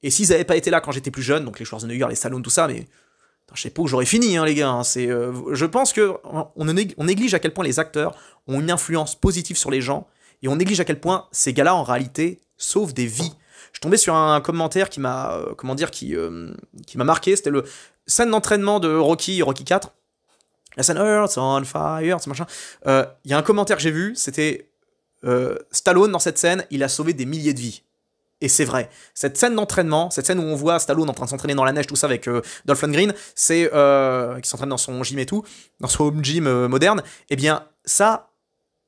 Et s'ils n'avaient pas été là quand j'étais plus jeune, donc les Schwarzenegger, les Stallone, tout ça, mais je sais pas où j'aurais fini, hein, les gars. Hein. Je pense que on néglige à quel point les acteurs ont une influence positive sur les gens, et on néglige à quel point ces gars-là, en réalité, sauvent des vies. Je tombais sur un commentaire qui m'a, qui m'a marqué. C'était le scène d'entraînement de Rocky 4. La scène Earth on Fire, ce machin. Il y a un commentaire que j'ai vu, c'était Stallone dans cette scène, il a sauvé des milliers de vies. Et c'est vrai. Cette scène d'entraînement, cette scène où on voit Stallone en train de s'entraîner dans la neige, tout ça avec Dolph Lundgren, c'est qui s'entraîne dans son gym et tout, dans son home gym moderne. Eh bien, ça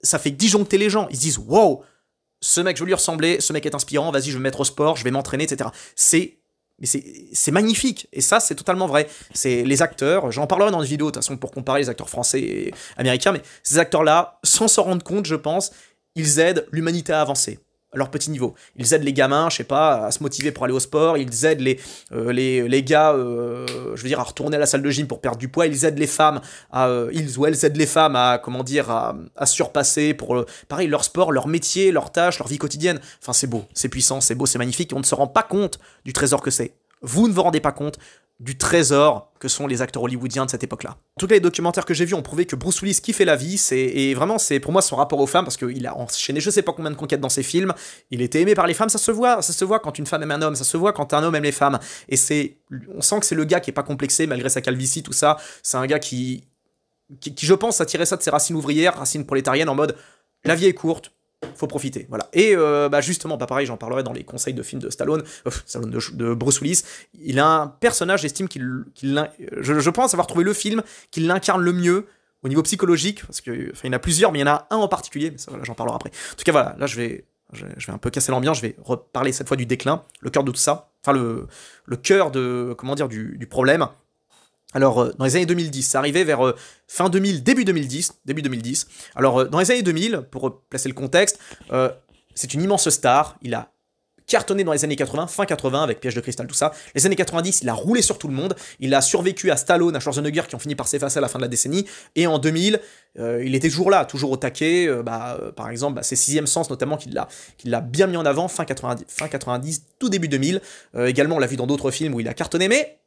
fait disjoncter les gens. Ils se disent wow, ce mec, je veux lui ressembler, ce mec est inspirant. Vas-y, je vais me mettre au sport, je vais m'entraîner, etc. C'est magnifique. Et ça, c'est totalement vrai. C'est les acteurs. J'en parlerai dans une vidéo de toute façon pour comparer les acteurs français et américains. Mais ces acteurs-là, sans s'en rendre compte, je pense, ils aident l'humanité à avancer. À leur petit niveau. Ils aident les gamins, je sais pas, à se motiver pour aller au sport, ils aident les gars, je veux dire, à retourner à la salle de gym pour perdre du poids, ils aident les femmes elles aident les femmes à, à surpasser pour, pareil, leur sport, leur métier, leurs tâches, leur vie quotidienne. Enfin, c'est beau, c'est puissant, c'est beau, c'est magnifique, et on ne se rend pas compte du trésor que c'est. Vous ne vous rendez pas compte du trésor que sont les acteurs hollywoodiens de cette époque-là. En tout cas, les documentaires que j'ai vus ont prouvé que Bruce Willis kiffait la vie, et vraiment, c'est pour moi son rapport aux femmes, parce qu'il a enchaîné je sais pas combien de conquêtes dans ses films, il était aimé par les femmes, ça se voit quand une femme aime un homme, ça se voit quand un homme aime les femmes, et on sent que c'est le gars qui est pas complexé, malgré sa calvitie, tout ça, c'est un gars qui je pense, a tiré ça de ses racines ouvrières, racines prolétariennes, en mode, la vie est courte, faut profiter, voilà. Et justement, pareil, j'en parlerai dans les conseils de films de Stallone, de Bruce Willis. Il a un personnage, j'estime je pense avoir trouvé le film qui l'incarne le mieux au niveau psychologique, parce que, il y en a plusieurs, mais il y en a un en particulier, mais ça, voilà, j'en parlerai après. En tout cas, voilà, là, je vais un peu casser l'ambiance, je vais reparler cette fois du déclin, le cœur de tout ça, enfin, le cœur de, du problème. Alors, dans les années 2010, ça arrivait vers fin 2000, début 2010. Alors, dans les années 2000, pour placer le contexte, c'est une immense star. Il a cartonné dans les années 80, fin 80, avec Piège de cristal, tout ça. Les années 90, il a roulé sur tout le monde. Il a survécu à Stallone, à Schwarzenegger, qui ont fini par s'effacer à la fin de la décennie. Et en 2000, il était toujours là, toujours au taquet. Par exemple, c'est Sixième Sens, notamment, qui l'a bien mis en avant, fin 90, tout début 2000. Également, on l'a vu dans d'autres films où il a cartonné, mais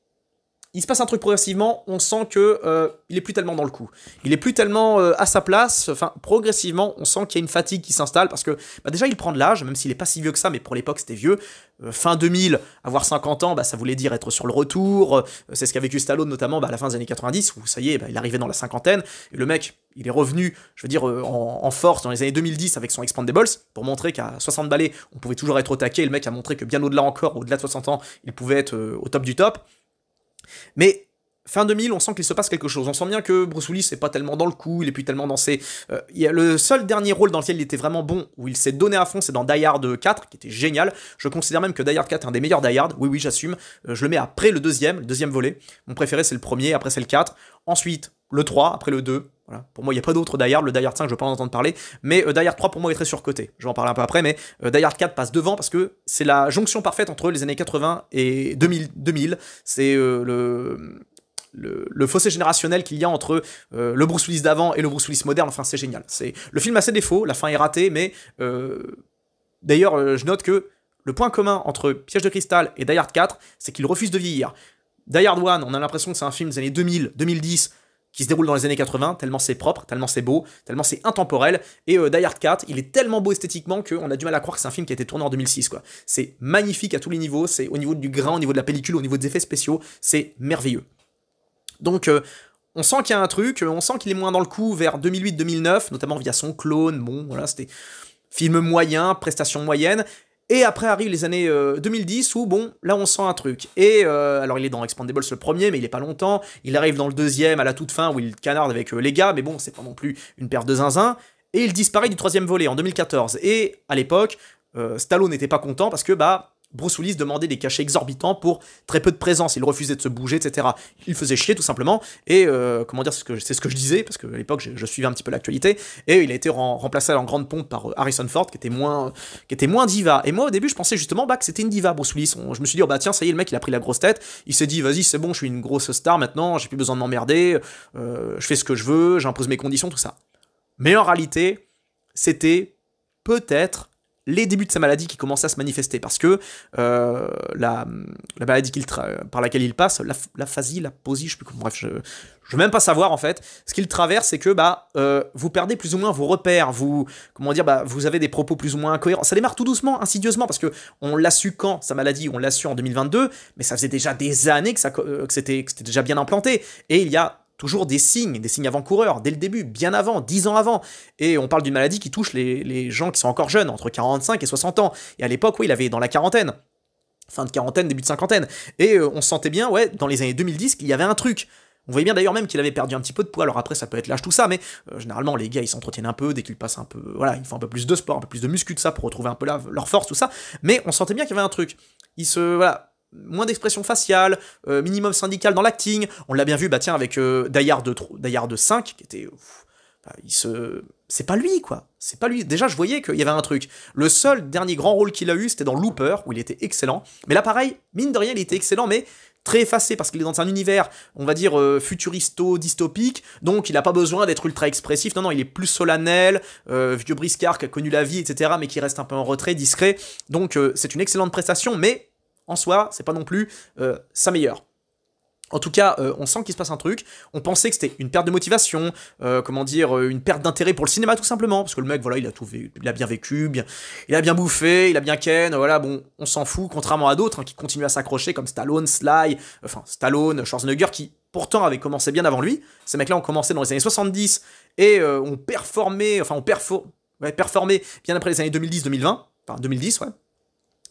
il se passe un truc progressivement, on sent que il est plus tellement dans le coup. Il est plus tellement à sa place, enfin, progressivement, on sent qu'il y a une fatigue qui s'installe, parce que, déjà, il prend de l'âge, même s'il est pas si vieux que ça, mais pour l'époque, c'était vieux. Fin 2000, avoir 50 ans, ça voulait dire être sur le retour, c'est ce qu'a vécu Stallone, notamment, à la fin des années 90, où, ça y est, il arrivait dans la cinquantaine, et le mec, il est revenu, je veux dire, en force dans les années 2010 avec son Expandables, pour montrer qu'à 60 balais, on pouvait toujours être au taquet, et le mec a montré que bien au-delà encore, au-delà de 60 ans, il pouvait être au top du top. Mais fin 2000, on sent qu'il se passe quelque chose. On sent bien que Bruce Willis n'est pas tellement dans le coup, il est plus tellement dans ses... Il y a le seul dernier rôle dans lequel il était vraiment bon, où il s'est donné à fond, c'est dans Die Hard 4, qui était génial. Je considère même que Die Hard 4 est un des meilleurs Die Hard. Oui, j'assume. Je le mets après le deuxième volet. Mon préféré, c'est le premier, après c'est le 4. Ensuite, le 3, après le 2. Voilà. Pour moi, il n'y a pas d'autre Die Hard. Le Die Hard 5, je ne veux pas en entendre parler. Mais Die Hard 3, pour moi, est très surcoté. Je vais en parler un peu après, mais Die Hard 4 passe devant parce que c'est la jonction parfaite entre les années 80 et 2000. C'est le fossé générationnel qu'il y a entre le Bruce Willis d'avant et le Bruce Willis moderne. Enfin, c'est génial. Le film a ses défauts, la fin est ratée, mais d'ailleurs, je note que le point commun entre Piège de cristal et Die Hard 4, c'est qu'il refuse de vieillir. Die Hard 1, on a l'impression que c'est un film des années 2000, 2010, qui se déroule dans les années 80, tellement c'est propre, tellement c'est beau, tellement c'est intemporel, et Die Hard 4, il est tellement beau esthétiquement qu'on a du mal à croire que c'est un film qui a été tourné en 2006, quoi. C'est magnifique à tous les niveaux, c'est au niveau du grain, au niveau de la pellicule, au niveau des effets spéciaux, c'est merveilleux. Donc, on sent qu'il y a un truc, on sent qu'il est moins dans le coup vers 2008-2009, notamment via son clone, bon, voilà, c'était film moyen, prestation moyenne. Et après arrivent les années 2010 où, bon, là on sent un truc. Et alors il est dans Expandables le premier, mais il est pas longtemps. Il arrive dans le deuxième à la toute fin où il canarde avec les gars, mais bon, c'est pas non plus une paire de zinzin. Et il disparaît du troisième volet en 2014. Et à l'époque, Stallone n'était pas content parce que, Bruce Willis demandait des cachets exorbitants pour très peu de présence, il refusait de se bouger, etc. Il faisait chier tout simplement, et comment dire, c'est ce que je disais, parce qu'à l'époque je suivais un petit peu l'actualité, et il a été remplacé en grande pompe par Harrison Ford, qui était moins diva. Et moi au début je pensais justement que c'était une diva, Bruce Willis. Je me suis dit, oh bah tiens, ça y est, le mec il a pris la grosse tête, il s'est dit, vas-y c'est bon, je suis une grosse star maintenant, j'ai plus besoin de m'emmerder, je fais ce que je veux, j'impose mes conditions, tout ça. Mais en réalité, c'était peut-être les débuts de sa maladie qui commençaient à se manifester, parce que la maladie par laquelle il passe, l'aphasie, l'aposie, je sais plus comment, bref, je veux même pas savoir en fait, ce qu'il traverse, c'est que vous perdez plus ou moins vos repères, vous avez des propos plus ou moins incohérents, ça démarre tout doucement, insidieusement, parce que on l'a su quand, sa maladie, on l'a su en 2022, mais ça faisait déjà des années que c'était déjà bien implanté, et il y a toujours des signes avant-coureurs, dès le début, bien avant, 10 ans avant. Et on parle d'une maladie qui touche les gens qui sont encore jeunes, entre 45 et 60 ans. Et à l'époque, oui, il avait dans la quarantaine, fin de quarantaine, début de cinquantaine. Et on sentait bien, ouais, dans les années 2010, qu'il y avait un truc. On voyait bien d'ailleurs même qu'il avait perdu un petit peu de poids. Alors après, ça peut être l'âge, tout ça, mais généralement, les gars, ils s'entretiennent un peu, dès qu'ils passent un peu, voilà, ils font un peu plus de sport, un peu plus de muscu, tout ça, pour retrouver un peu leur force, tout ça. Mais on sentait bien qu'il y avait un truc. Moins d'expression faciale, minimum syndical dans l'acting. On l'a bien vu, avec Die Hard 5, qui était... c'est pas lui, quoi. C'est pas lui. Déjà, je voyais qu'il y avait un truc. Le seul dernier grand rôle qu'il a eu, c'était dans Looper, où il était excellent. Mais là, pareil, mine de rien, il était excellent, mais très effacé, parce qu'il est dans un univers, on va dire, futuristo-dystopique, donc il a pas besoin d'être ultra expressif. Non, il est plus solennel, vieux briscard qui a connu la vie, etc., mais qui reste un peu en retrait, discret. Donc, c'est une excellente prestation, mais... en soi, c'est pas non plus sa meilleure. En tout cas, on sent qu'il se passe un truc. On pensait que c'était une perte de motivation, une perte d'intérêt pour le cinéma tout simplement, parce que le mec, voilà, il a bien vécu, il a bien bouffé, il a bien ken, voilà, bon, on s'en fout, contrairement à d'autres qui continuent à s'accrocher, comme Stallone, Schwarzenegger, qui pourtant avaient commencé bien avant lui. Ces mecs-là ont commencé dans les années 70 et ont performé bien après les années 2010-2020, enfin 2010, ouais.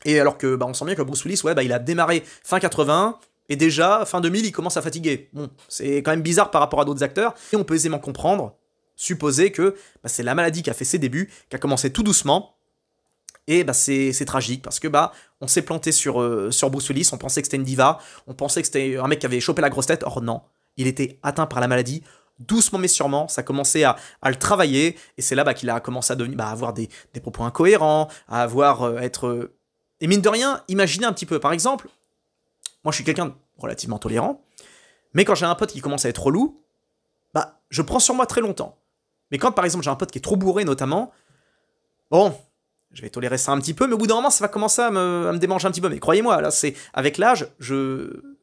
Et alors que on sent bien que Bruce Willis, il a démarré fin 80, et déjà, fin 2000, il commence à fatiguer. Bon, c'est quand même bizarre par rapport à d'autres acteurs, et on peut aisément comprendre, supposer que c'est la maladie qui a fait ses débuts, qui a commencé tout doucement, et c'est tragique, parce que on s'est planté sur Bruce Willis, on pensait que c'était une diva, on pensait que c'était un mec qui avait chopé la grosse tête, or non, il était atteint par la maladie, doucement mais sûrement, ça a commencé à le travailler, et c'est là qu'il a commencé à avoir des propos incohérents, à avoir, et mine de rien, imaginez un petit peu, par exemple, moi je suis quelqu'un de relativement tolérant, mais quand j'ai un pote qui commence à être relou, je prends sur moi très longtemps. Mais quand par exemple j'ai un pote qui est trop bourré notamment, bon, je vais tolérer ça un petit peu, mais au bout d'un moment ça va commencer à me démanger un petit peu. Mais croyez-moi, là c'est avec l'âge,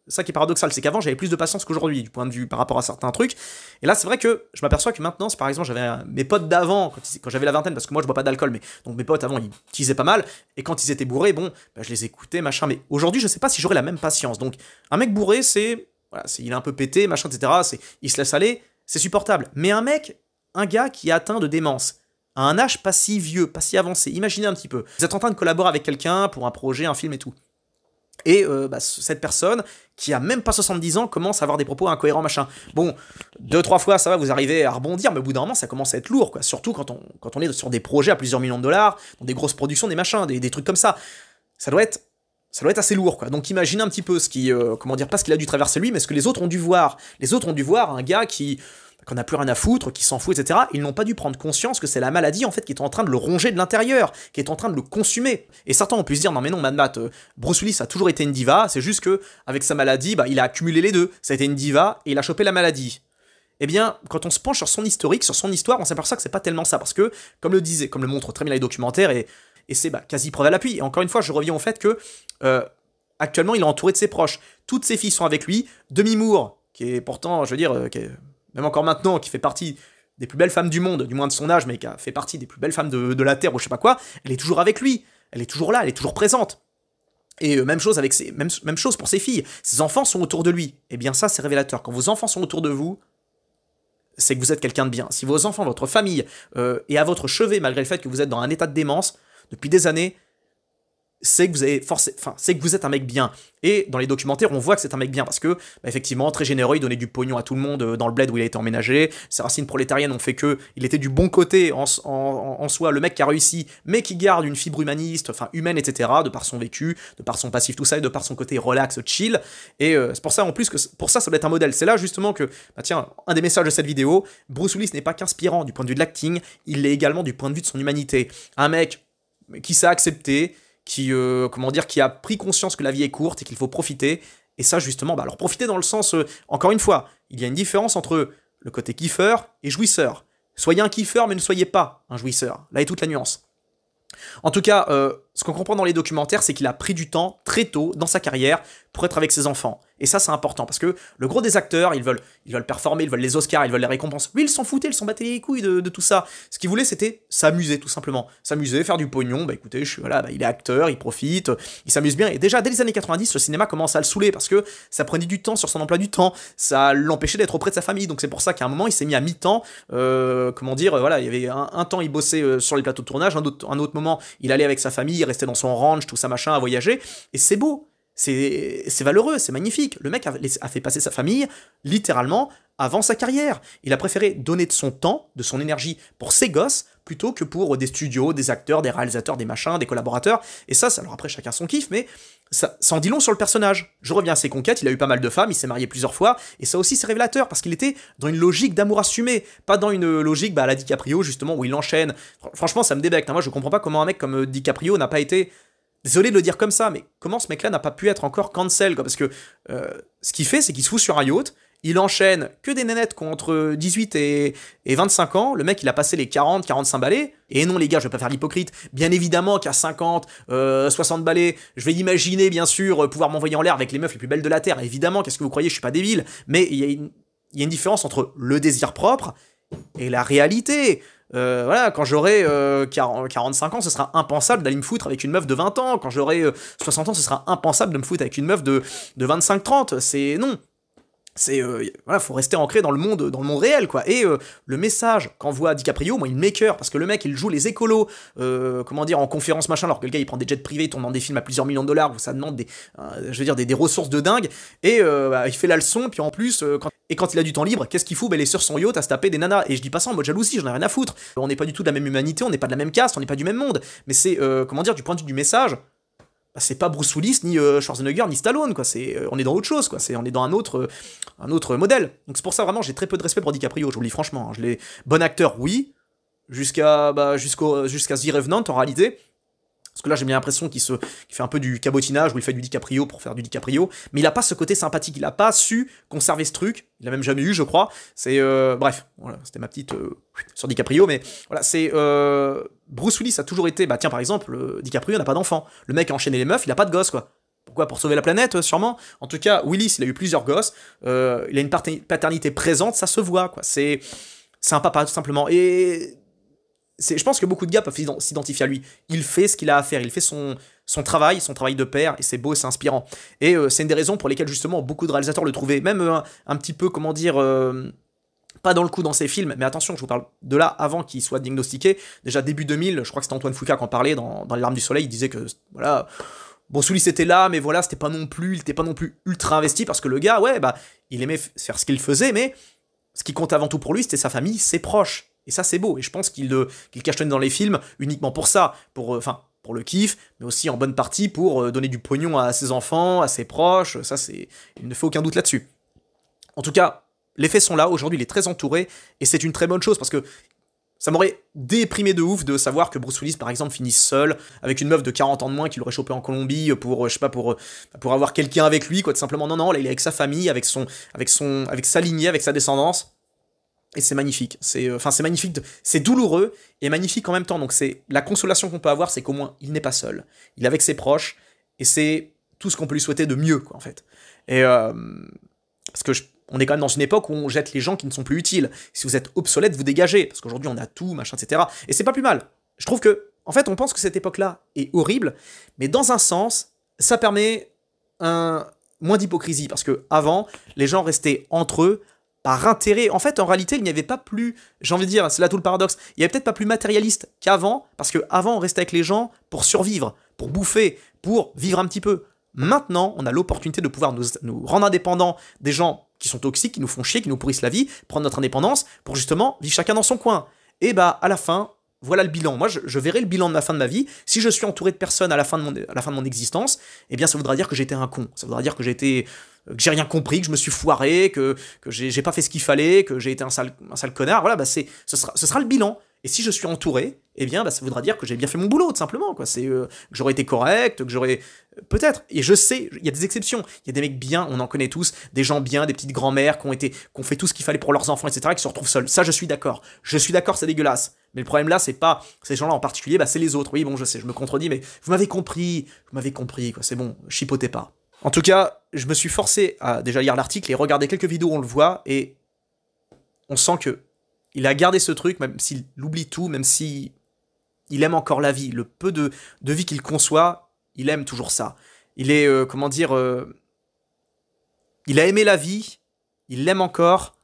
ça qui est paradoxal, c'est qu'avant j'avais plus de patience qu'aujourd'hui, du point de vue par rapport à certains trucs. Et là c'est vrai que je m'aperçois que maintenant, par exemple j'avais mes potes d'avant, quand j'avais la vingtaine, parce que moi je bois pas d'alcool, mais donc mes potes avant ils teasaient pas mal, et quand ils étaient bourrés, je les écoutais, machin, mais aujourd'hui je sais pas si j'aurais la même patience. Donc un mec bourré, il est un peu pété, machin, etc., il se laisse aller, c'est supportable. Mais un gars qui est atteint de démence, à un âge pas si vieux, pas si avancé, imaginez un petit peu, vous êtes en train de collaborer avec quelqu'un pour un projet, un film et tout. Et cette personne, qui a même pas 70 ans, commence à avoir des propos incohérents, machin. Bon, 2-3 fois, ça va, vous arrivez à rebondir, mais au bout d'un moment, ça commence à être lourd, quoi. Surtout quand on est sur des projets à plusieurs millions de dollars, dans des grosses productions, des machins, des trucs comme ça. Ça doit être assez lourd, quoi. Donc imaginez un petit peu pas ce qu'il a dû traverser lui, mais ce que les autres ont dû voir. Les autres ont dû voir un gars qu'on n'a plus rien à foutre, qui s'en fout, etc. Ils n'ont pas dû prendre conscience que c'est la maladie, en fait, qui est en train de le ronger de l'intérieur, qui est en train de le consumer. Et certains ont pu se dire, non mais non, Matt, Bruce Willis a toujours été une diva, c'est juste que avec sa maladie, il a accumulé les deux. Ça a été une diva, et il a chopé la maladie. Eh bien, quand on se penche sur son historique, sur son histoire, on s'aperçoit que c'est pas tellement ça, parce que, comme le montrent très bien les documentaires, et c'est quasi preuve à l'appui. Et encore une fois, je reviens au fait que, actuellement, il est entouré de ses proches. Toutes ses filles sont avec lui. Demi Moore, qui est pourtant, je veux dire, même encore maintenant, qui fait partie des plus belles femmes du monde, du moins de son âge, mais qui a fait partie des plus belles femmes de la Terre, ou je sais pas quoi, elle est toujours avec lui, elle est toujours là, elle est toujours présente. Et même chose même chose pour ses filles, ses enfants sont autour de lui. Eh bien ça, c'est révélateur. Quand vos enfants sont autour de vous, c'est que vous êtes quelqu'un de bien. Si vos enfants, votre famille, est à votre chevet, malgré le fait que vous êtes dans un état de démence, depuis des années, c'est que vous avez c'est que vous êtes un mec bien. Et dans les documentaires, on voit que c'est un mec bien parce que, effectivement, très généreux, il donnait du pognon à tout le monde dans le bled où il a été emménagé. Ses racines prolétariennes ont fait que il était du bon côté en soi, le mec qui a réussi, mais qui garde une fibre humaniste, enfin humaine, etc., de par son vécu, de par son passif, tout ça, et de par son côté relax, chill. Et c'est pour ça, en plus, que pour ça doit être un modèle. C'est là, justement, que, bah tiens, un des messages de cette vidéo, Bruce Willis n'est pas qu'inspirant du point de vue de l'acting, il l'est également du point de vue de son humanité. Un mec qui s'est accepté, qui, qui a pris conscience que la vie est courte et qu'il faut profiter. Et ça, justement, alors profiter dans le sens, encore une fois, il y a une différence entre le côté kiffeur et jouisseur. Soyez un kiffeur, mais ne soyez pas un jouisseur. Là est toute la nuance. En tout cas, ce qu'on comprend dans les documentaires, c'est qu'il a pris du temps très tôt dans sa carrière pour être avec ses enfants. Et ça, c'est important, parce que le gros des acteurs, ils veulent performer, ils veulent les Oscars, ils veulent les récompenses. Lui, ils s'en foutaient, ils s'en battaient les couilles de tout ça. Ce qu'ils voulaient, c'était s'amuser, tout simplement. S'amuser, faire du pognon. Bah écoutez, il est acteur, il profite, il s'amuse bien. Et déjà, dès les années 90, le cinéma commence à le saouler, parce que ça prenait du temps sur son emploi du temps, ça l'empêchait d'être auprès de sa famille. Donc c'est pour ça qu'à un moment, il s'est mis à mi-temps. Il y avait un temps, il bossait sur les plateaux de tournage, un autre moment, il allait avec sa famille, il restait dans son ranch, tout ça machin, à voyager. Et c'est beau. C'est valeureux, c'est magnifique. Le mec a fait passer sa famille, littéralement, avant sa carrière. Il a préféré donner de son temps, de son énergie pour ses gosses, plutôt que pour des studios, des acteurs, des réalisateurs, des machins, des collaborateurs. Et ça, alors après, chacun son kiff, mais ça en dit long sur le personnage. Je reviens à ses conquêtes, il a eu pas mal de femmes, il s'est marié plusieurs fois, et ça aussi, c'est révélateur, parce qu'il était dans une logique d'amour assumé, pas dans une logique à la DiCaprio, justement, où il enchaîne. Franchement, ça me débecte. Moi, je comprends pas comment un mec comme DiCaprio n'a pas été... Désolé de le dire comme ça, mais comment ce mec-là n'a pas pu être encore cancel, quoi? Parce que ce qu'il fait, c'est qu'il se fout sur un yacht, il enchaîne que des nénettes contre 18 et 25 ans, le mec il a passé les 40, 45 balais, et non les gars, je vais pas faire l'hypocrite, bien évidemment qu'à 50, 60 balais, je vais imaginer bien sûr pouvoir m'envoyer en l'air avec les meufs les plus belles de la Terre, évidemment, qu'est-ce que vous croyez, je suis pas débile, mais il y a une différence entre le désir propre et la réalité. Quand j'aurai 45 ans, ce sera impensable d'aller me foutre avec une meuf de 20 ans. Quand j'aurai 60 ans, ce sera impensable de me foutre avec une meuf de 25-30. C'est non. Faut rester ancré dans le monde réel, quoi. Et le message qu'envoie DiCaprio, moi, il m'écoeure, parce que le mec, il joue les écolos, en conférence, machin, alors que le gars, il prend des jets privés, il tourne dans des films à plusieurs millions de dollars, où ça demande des ressources de dingue, et il fait la leçon, puis en plus, quand il a du temps libre, qu'est-ce qu'il fout? Il est sur son yacht à se taper des nanas, et je dis pas ça en mode jalousie, j'en ai rien à foutre. On n'est pas du tout de la même humanité, on n'est pas de la même caste, on n'est pas du même monde, mais c'est, du point de vue du message, c'est pas Bruce Willis, ni Schwarzenegger, ni Stallone, quoi. On est dans autre chose, quoi. On est dans un autre modèle. Donc c'est pour ça, vraiment, j'ai très peu de respect pour DiCaprio, je vous le dis franchement. Hein. Bon acteur, oui, jusqu'à The Revenant, en réalité. Parce que là, j'ai bien l'impression qu'il fait un peu du cabotinage, où il fait du DiCaprio pour faire du DiCaprio. Mais il a pas ce côté sympathique, il a pas su conserver ce truc. Il a même jamais eu, je crois. Bref, voilà, c'était ma petite sur DiCaprio, mais voilà, Bruce Willis a toujours été, par exemple, DiCaprio n'a pas d'enfant. Le mec a enchaîné les meufs, il a pas de gosse, quoi. Pourquoi? Pour sauver la planète, sûrement. En tout cas, Willis, il a eu plusieurs gosses. Il a une paternité présente, ça se voit, quoi. C'est un papa, tout simplement. Et je pense que beaucoup de gars peuvent s'identifier à lui. Il fait ce qu'il a à faire, il fait son travail de père, et c'est beau et c'est inspirant. Et c'est une des raisons pour lesquelles, justement, beaucoup de réalisateurs le trouvaient, même un petit peu, pas dans le coup dans ses films, mais attention, je vous parle de là avant qu'il soit diagnostiqué. Déjà début 2000, je crois que c'était Antoine Fuqua qui en parlait dans Les Larmes du Soleil, il disait que, voilà, Bruce Willis était là, mais voilà, il était pas non plus ultra investi, parce que le gars, il aimait faire ce qu'il faisait, mais ce qui comptait avant tout pour lui, c'était sa famille, ses proches. Et ça, c'est beau, et je pense qu'il cachetonnait dans les films uniquement pour ça, pour le kiff, mais aussi en bonne partie pour donner du pognon à ses enfants, à ses proches, il ne fait aucun doute là-dessus. En tout cas, les faits sont là, aujourd'hui il est très entouré, et c'est une très bonne chose, parce que ça m'aurait déprimé de ouf de savoir que Bruce Willis, par exemple, finisse seul, avec une meuf de 40 ans de moins qu'il aurait chopé en Colombie pour avoir quelqu'un avec lui, quoi, tout simplement. Non, là il est avec sa famille, avec sa lignée, avec sa descendance. Et c'est magnifique, c'est magnifique, c'est douloureux et magnifique en même temps. Donc c'est la consolation qu'on peut avoir, c'est qu'au moins il n'est pas seul, il est avec ses proches, et c'est tout ce qu'on peut lui souhaiter de mieux, quoi, en fait. Et parce que on est quand même dans une époque où on jette les gens qui ne sont plus utiles. Si vous êtes obsolète, vous dégagez, parce qu'aujourd'hui on a tout, machin, etc. Et c'est pas plus mal. Je trouve que, en fait, on pense que cette époque-là est horrible, mais dans un sens, ça permet moins d'hypocrisie, parce que avant, les gens restaient entre eux par intérêt. En fait, en réalité, il n'y avait pas plus, j'ai envie de dire, c'est là tout le paradoxe, il n'y avait peut-être pas plus matérialiste qu'avant, parce qu'avant, on restait avec les gens pour survivre, pour bouffer, pour vivre un petit peu. Maintenant, on a l'opportunité de pouvoir nous rendre indépendants des gens qui sont toxiques, qui nous font chier, qui nous pourrissent la vie, prendre notre indépendance pour justement vivre chacun dans son coin. Et bah, à la fin, voilà le bilan. Moi, je verrai le bilan de la fin de ma vie. Si je suis entouré de personnes à la fin de mon existence, eh bien, ça voudra dire que j'étais un con. Ça voudra dire que que j'ai rien compris, que je me suis foiré, que j'ai pas fait ce qu'il fallait, que j'ai été un sale connard. Voilà, bah ce sera le bilan. Et si je suis entouré, eh bien, bah, ça voudra dire que j'ai bien fait mon boulot, tout simplement, quoi. C'est que j'aurais été correct, que j'aurais peut-être. Et je sais, il y a des exceptions. Il y a des mecs bien, on en connaît tous, des gens bien, des petites grand-mères qui ont fait tout ce qu'il fallait pour leurs enfants, etc., qui se retrouvent seuls. Ça, je suis d'accord. Je suis d'accord, c'est dégueulasse. Mais le problème là, c'est pas ces gens-là en particulier, bah c'est les autres. Oui, bon, je sais, je me contredis, mais vous m'avez compris, quoi. C'est bon, chipotez pas. En tout cas, je me suis forcé à déjà lire l'article et regarder quelques vidéos où on le voit, et on sent que il a gardé ce truc, même s'il oublie tout, même si il aime encore la vie, le peu de vie qu'il conçoit, il aime toujours ça. Il est, il a aimé la vie, il l'aime encore,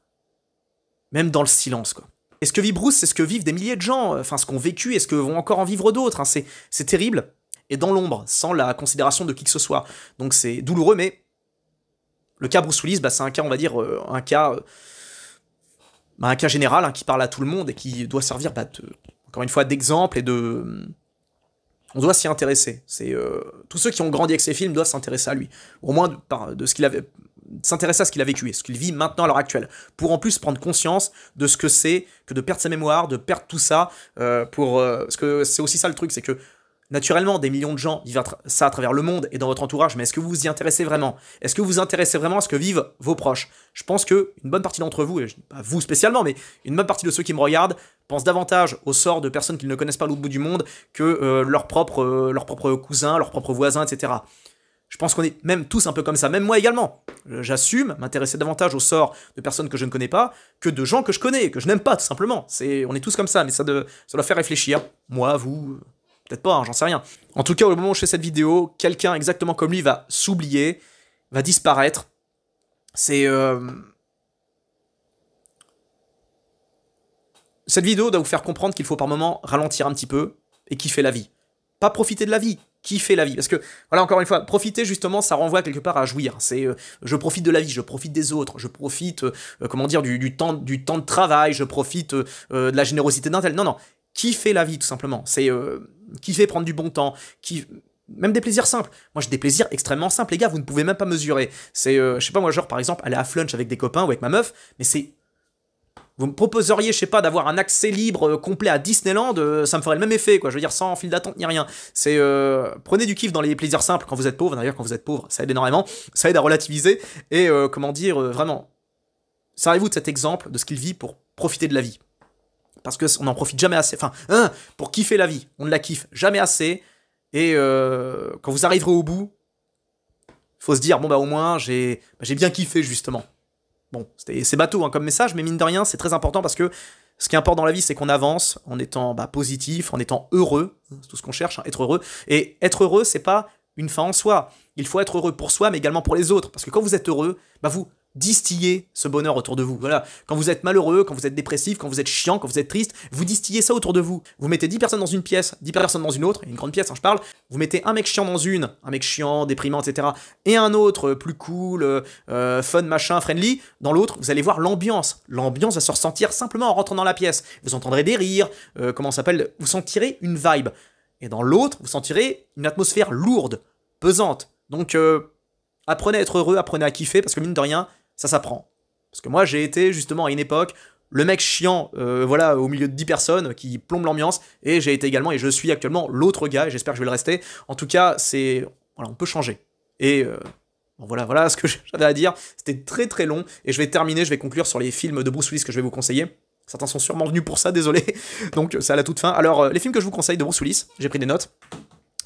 même dans le silence, quoi. Et ce que vit Bruce, c'est ce que vivent des milliers de gens, enfin ce qu'ont vécu et ce que vont encore en vivre d'autres, hein. C'est terrible, et dans l'ombre, sans la considération de qui que ce soit. Donc c'est douloureux, mais le cas Bruce Willis, bah, c'est un cas, on va dire, un cas général, hein, qui parle à tout le monde et qui doit servir, bah, encore une fois, d'exemple et de... On doit s'y intéresser. Tous ceux qui ont grandi avec ces films doivent s'intéresser à lui. Au moins de ce qu'il avait... s'intéresser à ce qu'il a vécu et ce qu'il vit maintenant à l'heure actuelle. Pour en plus prendre conscience de ce que c'est que de perdre sa mémoire, de perdre tout ça. Parce que c'est aussi ça le truc, c'est que naturellement, des millions de gens vivent ça à travers le monde et dans votre entourage, mais est-ce que vous vous y intéressez vraiment? Est-ce que vous vous intéressez vraiment à ce que vivent vos proches? Je pense que une bonne partie d'entre vous, et je dis pas vous spécialement, mais une bonne partie de ceux qui me regardent, pensent davantage au sort de personnes qu'ils ne connaissent pas à l'autre bout du monde que leurs propres cousins, leurs propres voisins, etc. Je pense qu'on est même tous un peu comme ça, même moi également. J'assume m'intéresser davantage au sort de personnes que je ne connais pas que de gens que je connais, que je n'aime pas, tout simplement. On est tous comme ça, mais ça doit faire réfléchir. Moi, vous... Peut-être pas, hein, j'en sais rien. En tout cas, au moment où je fais cette vidéo, quelqu'un exactement comme lui va s'oublier, va disparaître. Cette vidéo doit vous faire comprendre qu'il faut par moment ralentir un petit peu et kiffer la vie. Pas profiter de la vie, kiffer la vie. Parce que, voilà, encore une fois, profiter, justement, ça renvoie quelque part à jouir. Je profite de la vie, je profite des autres, je profite, du temps de travail, je profite de la générosité d'un tel. Non, non. Kiffer la vie, tout simplement. C'est kiffer prendre du bon temps, même des plaisirs simples. Moi, j'ai des plaisirs extrêmement simples, les gars, vous ne pouvez même pas mesurer. Je sais pas, moi, genre, par exemple, aller à Flunch avec des copains ou avec ma meuf, mais c'est... Vous me proposeriez, je sais pas, d'avoir un accès libre complet à Disneyland, ça me ferait le même effet, quoi. Je veux dire, sans file d'attente ni rien. Prenez du kiff dans les plaisirs simples quand vous êtes pauvre. D'ailleurs, quand vous êtes pauvre, ça aide énormément. Ça aide à relativiser. Et, vraiment, servez-vous de cet exemple, de ce qu'il vit pour profiter de la vie. Parce qu'on n'en profite jamais assez. Enfin, pour kiffer la vie, on ne la kiffe jamais assez. Et quand vous arriverez au bout, faut se dire, bon bah au moins, j'ai bien kiffé, justement. Bon, c'est bateau, hein, comme message, mais mine de rien, c'est très important parce que ce qui importe dans la vie, c'est qu'on avance en étant positif, en étant heureux. C'est tout ce qu'on cherche, hein, être heureux. Et être heureux, c'est pas une fin en soi. Il faut être heureux pour soi, mais également pour les autres. Parce que quand vous êtes heureux, vous distillez ce bonheur autour de vous. Voilà. Quand vous êtes malheureux, quand vous êtes dépressif, quand vous êtes chiant, quand vous êtes triste, vous distillez ça autour de vous. Vous mettez 10 personnes dans une pièce, 10 personnes dans une autre, une grande pièce, hein, je parle. Vous mettez un mec chiant dans un mec chiant, déprimant, etc. Et un autre plus cool, fun, machin, friendly, dans l'autre, vous allez voir l'ambiance. L'ambiance va se ressentir simplement en rentrant dans la pièce. Vous entendrez des rires, vous sentirez une vibe. Et dans l'autre, vous sentirez une atmosphère lourde, pesante. Donc, apprenez à être heureux, apprenez à kiffer, parce que mine de rien, ça s'apprend. Parce que moi, j'ai été justement à une époque le mec chiant, au milieu de 10 personnes qui plombe l'ambiance, et j'ai été également, et je suis actuellement l'autre gars, et j'espère que je vais le rester. En tout cas, on peut changer. Et voilà ce que j'avais à dire. C'était très très long, et je vais conclure sur les films de Bruce Willis que je vais vous conseiller. Certains sont sûrement venus pour ça, désolé. Donc c'est à la toute fin. Alors, les films que je vous conseille de Bruce Willis, j'ai pris des notes.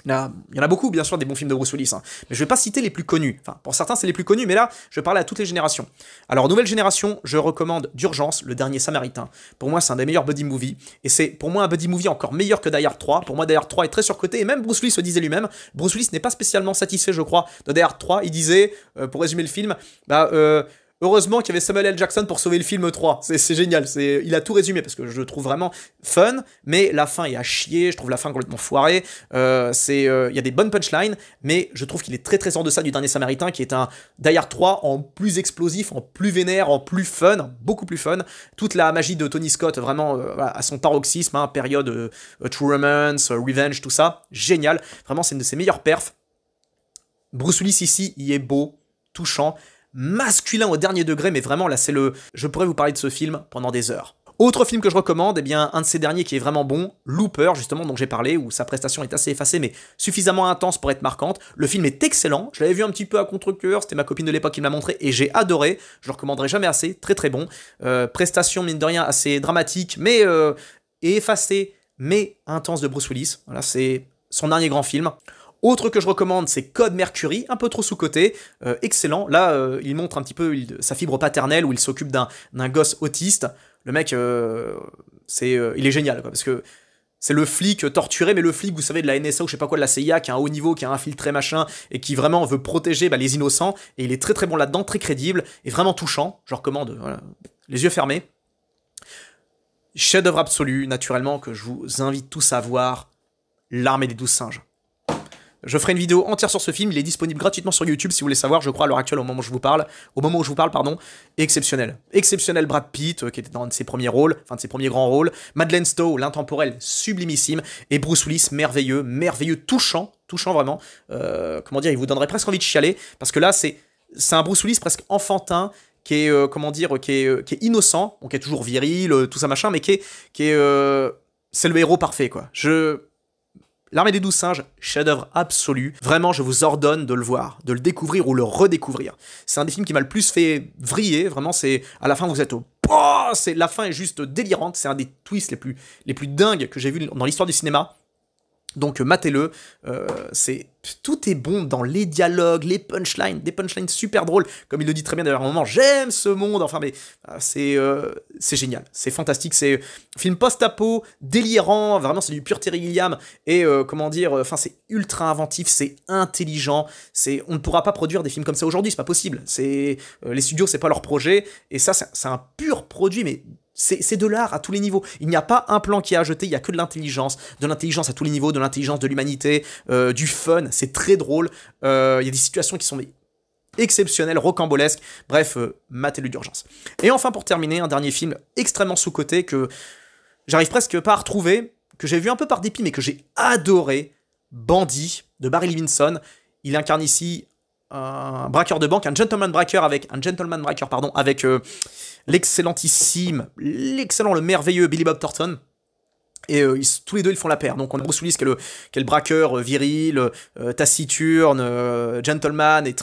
Là, il y en a beaucoup, bien sûr, des bons films de Bruce Willis, hein. Mais je vais pas citer les plus connus. Enfin, pour certains, c'est les plus connus, mais là, je vais parler à toutes les générations. Alors, nouvelle génération, je recommande d'urgence Le Dernier Samaritain. Pour moi, c'est un des meilleurs buddy movies. Et c'est, pour moi, un buddy movie encore meilleur que Die Hard 3. Pour moi, Die Hard 3 est très surcoté. Et même Bruce Willis le disait lui-même. Bruce Willis n'est pas spécialement satisfait, je crois, de Die Hard 3. Il disait, pour résumer le film, Heureusement qu'il y avait Samuel L. Jackson pour sauver le film 3. C'est génial. Il a tout résumé parce que je le trouve vraiment fun, mais la fin est à chier. Je trouve la fin complètement foirée. Il y a des bonnes punchlines, mais je trouve qu'il est très très en deçà du Dernier Samaritain, qui est un Die Hard 3 en plus explosif, en plus vénère, en plus fun, beaucoup plus fun. Toute la magie de Tony Scott, vraiment à son paroxysme, hein, période True Romance, Revenge, tout ça, génial. Vraiment, c'est une de ses meilleures perfs. Bruce Willis ici, il est beau, touchant, masculin au dernier degré, mais vraiment là je pourrais vous parler de ce film pendant des heures. Autre film que je recommande, eh bien un de ces derniers qui est vraiment bon, Looper justement, dont j'ai parlé, où sa prestation est assez effacée mais suffisamment intense pour être marquante. Le film est excellent, je l'avais vu un petit peu à contre-cœur, c'était ma copine de l'époque qui me l'a montré et j'ai adoré, je le recommanderai jamais assez, très très bon. Prestation mine de rien assez dramatique, mais et effacée, mais intense de Bruce Willis. Voilà, c'est son dernier grand film. Autre que je recommande, c'est Code Mercury, un peu trop sous-coté, excellent. Là, il montre un petit peu sa fibre paternelle, où il s'occupe d'un gosse autiste. Le mec, il est génial, quoi, parce que c'est le flic torturé, mais le flic, vous savez, de la NSA ou je sais pas quoi, de la CIA, qui a un haut niveau, qui a infiltré machin, et qui vraiment veut protéger les innocents, et il est très très bon là-dedans, très crédible, et vraiment touchant. Je recommande, voilà, les yeux fermés. Chef-d'œuvre absolu, naturellement, que je vous invite tous à voir, L'Armée des 12 singes. Je ferai une vidéo entière sur ce film, il est disponible gratuitement sur YouTube si vous voulez savoir, je crois à l'heure actuelle au moment où je vous parle, exceptionnel. Exceptionnel Brad Pitt, qui était dans un de ses premiers rôles, enfin de ses premiers grands rôles, Madeleine Stowe, l'intemporelle, sublimissime, et Bruce Willis, merveilleux, touchant vraiment, comment dire, il vous donnerait presque envie de chialer, parce que là c'est un Bruce Willis presque enfantin, qui est, qui est innocent, donc qui est toujours viril, tout ça machin, mais qui est c'est le héros parfait, quoi. L'Armée des 12 singes, chef-d'œuvre absolu. Vraiment, je vous ordonne de le voir, de le découvrir ou le redécouvrir. C'est un des films qui m'a le plus fait vriller. Vraiment, c'est à la fin, vous êtes au... Oh, la fin est juste délirante. C'est un des twists les plus dingues que j'ai vu dans l'histoire du cinéma. Donc matez-le, tout est bon dans les dialogues, les punchlines, des punchlines super drôles, comme il le dit très bien d'ailleurs à un moment, j'aime ce monde, enfin mais c'est génial, c'est fantastique, c'est film post-apo, délirant, vraiment c'est du pur Terry Gilliam, et comment dire, enfin c'est ultra inventif, c'est intelligent, on ne pourra pas produire des films comme ça aujourd'hui, c'est pas possible, les studios c'est pas leur projet, et ça c'est un pur produit, mais c'est de l'art à tous les niveaux. Il n'y a pas un plan qui est à jeter, il n'y a que de l'intelligence à tous les niveaux, de l'intelligence, de l'humanité, du fun, c'est très drôle. Il y a des situations qui sont exceptionnelles, rocambolesques. Bref, matez-le d'urgence. Et enfin, pour terminer, un dernier film extrêmement sous-coté que j'arrive presque pas à retrouver, que j'ai vu un peu par dépit, mais que j'ai adoré, Bandit, de Barry Levinson. Il incarne ici un braqueur de banque, un gentleman braqueur avec l'excellentissime, le merveilleux Billy Bob Thornton. Et tous les deux, ils font la paire. Donc on a Bruce Willis qui est le braqueur viril, taciturne, gentleman, et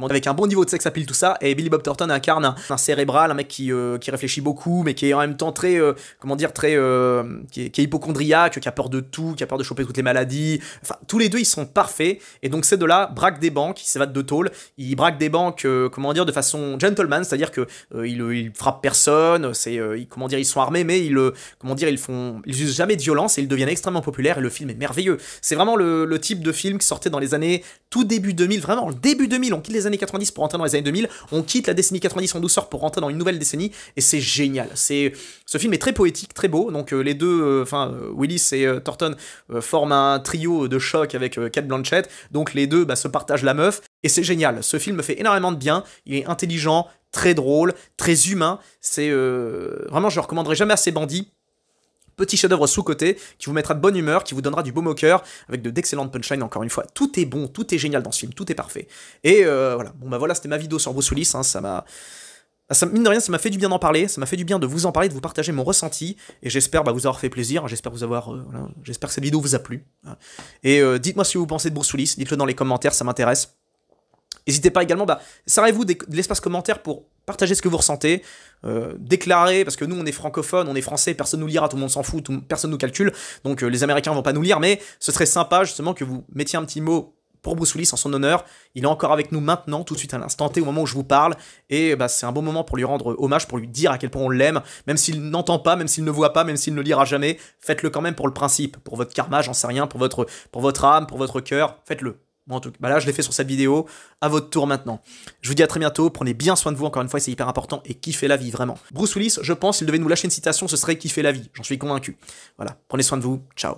avec un bon niveau de sex appeal, tout ça. Et Billy Bob Thornton incarne un cérébral, un mec qui réfléchit beaucoup, mais qui est en même temps qui est hypochondriaque, qui a peur de tout, qui a peur de choper toutes les maladies. Enfin, tous les deux, ils sont parfaits. Et donc ces deux-là braquent des banques, ils s'évadent de tôle. Ils braquent des banques, de façon gentleman, c'est-à-dire que ils frappent personne. Ils sont armés, mais ils usent jamais de violence et ils deviennent extrêmement populaires et le film est merveilleux. C'est vraiment le type de film qui sortait dans les années tout début 2000, vraiment début 2000, on quitte les années 90 pour rentrer dans les années 2000, on quitte la décennie 90 en douceur pour rentrer dans une nouvelle décennie et c'est génial. Ce film est très poétique, très beau, donc les deux, Willis et Thornton forment un trio de choc avec Cate Blanchett, donc les deux se partagent la meuf et c'est génial. Ce film me fait énormément de bien, il est intelligent, très drôle, très humain, vraiment je le recommanderai jamais à ces bandits. Petit chef-d'œuvre sous-côté qui vous mettra de bonne humeur, qui vous donnera du baume au cœur, avec d'excellentes punchlines, encore une fois. Tout est bon, tout est génial dans ce film, tout est parfait. Et voilà, voilà, c'était ma vidéo sur Bruce Willis, hein, mine de rien, ça m'a fait du bien d'en parler, ça m'a fait du bien de vous en parler, de vous partager mon ressenti, et j'espère vous avoir fait plaisir, j'espère que cette vidéo vous a plu. Et dites-moi ce que vous pensez de Bruce Willis, dites-le dans les commentaires, ça m'intéresse. N'hésitez pas également, servez-vous de l'espace commentaire pour partager ce que vous ressentez, déclarer, parce que nous on est francophones, on est français, personne nous lira, tout le monde s'en fout, personne nous calcule, donc les Américains vont pas nous lire, mais ce serait sympa justement que vous mettiez un petit mot pour Bruce Willis en son honneur. Il est encore avec nous maintenant, tout de suite à l'instant T, au moment où je vous parle, et c'est un bon moment pour lui rendre hommage, pour lui dire à quel point on l'aime, même s'il n'entend pas, même s'il ne voit pas, même s'il ne lira jamais, faites-le quand même pour le principe, pour votre karma, j'en sais rien, pour votre âme, pour votre cœur, faites-le. Moi, en tout cas, bah là, je l'ai fait sur cette vidéo. À votre tour maintenant. Je vous dis à très bientôt. Prenez bien soin de vous. Encore une fois, c'est hyper important. Et kiffez la vie, vraiment. Bruce Willis, je pense, s'il devait nous lâcher une citation, ce serait kiffer la vie. J'en suis convaincu. Voilà. Prenez soin de vous. Ciao.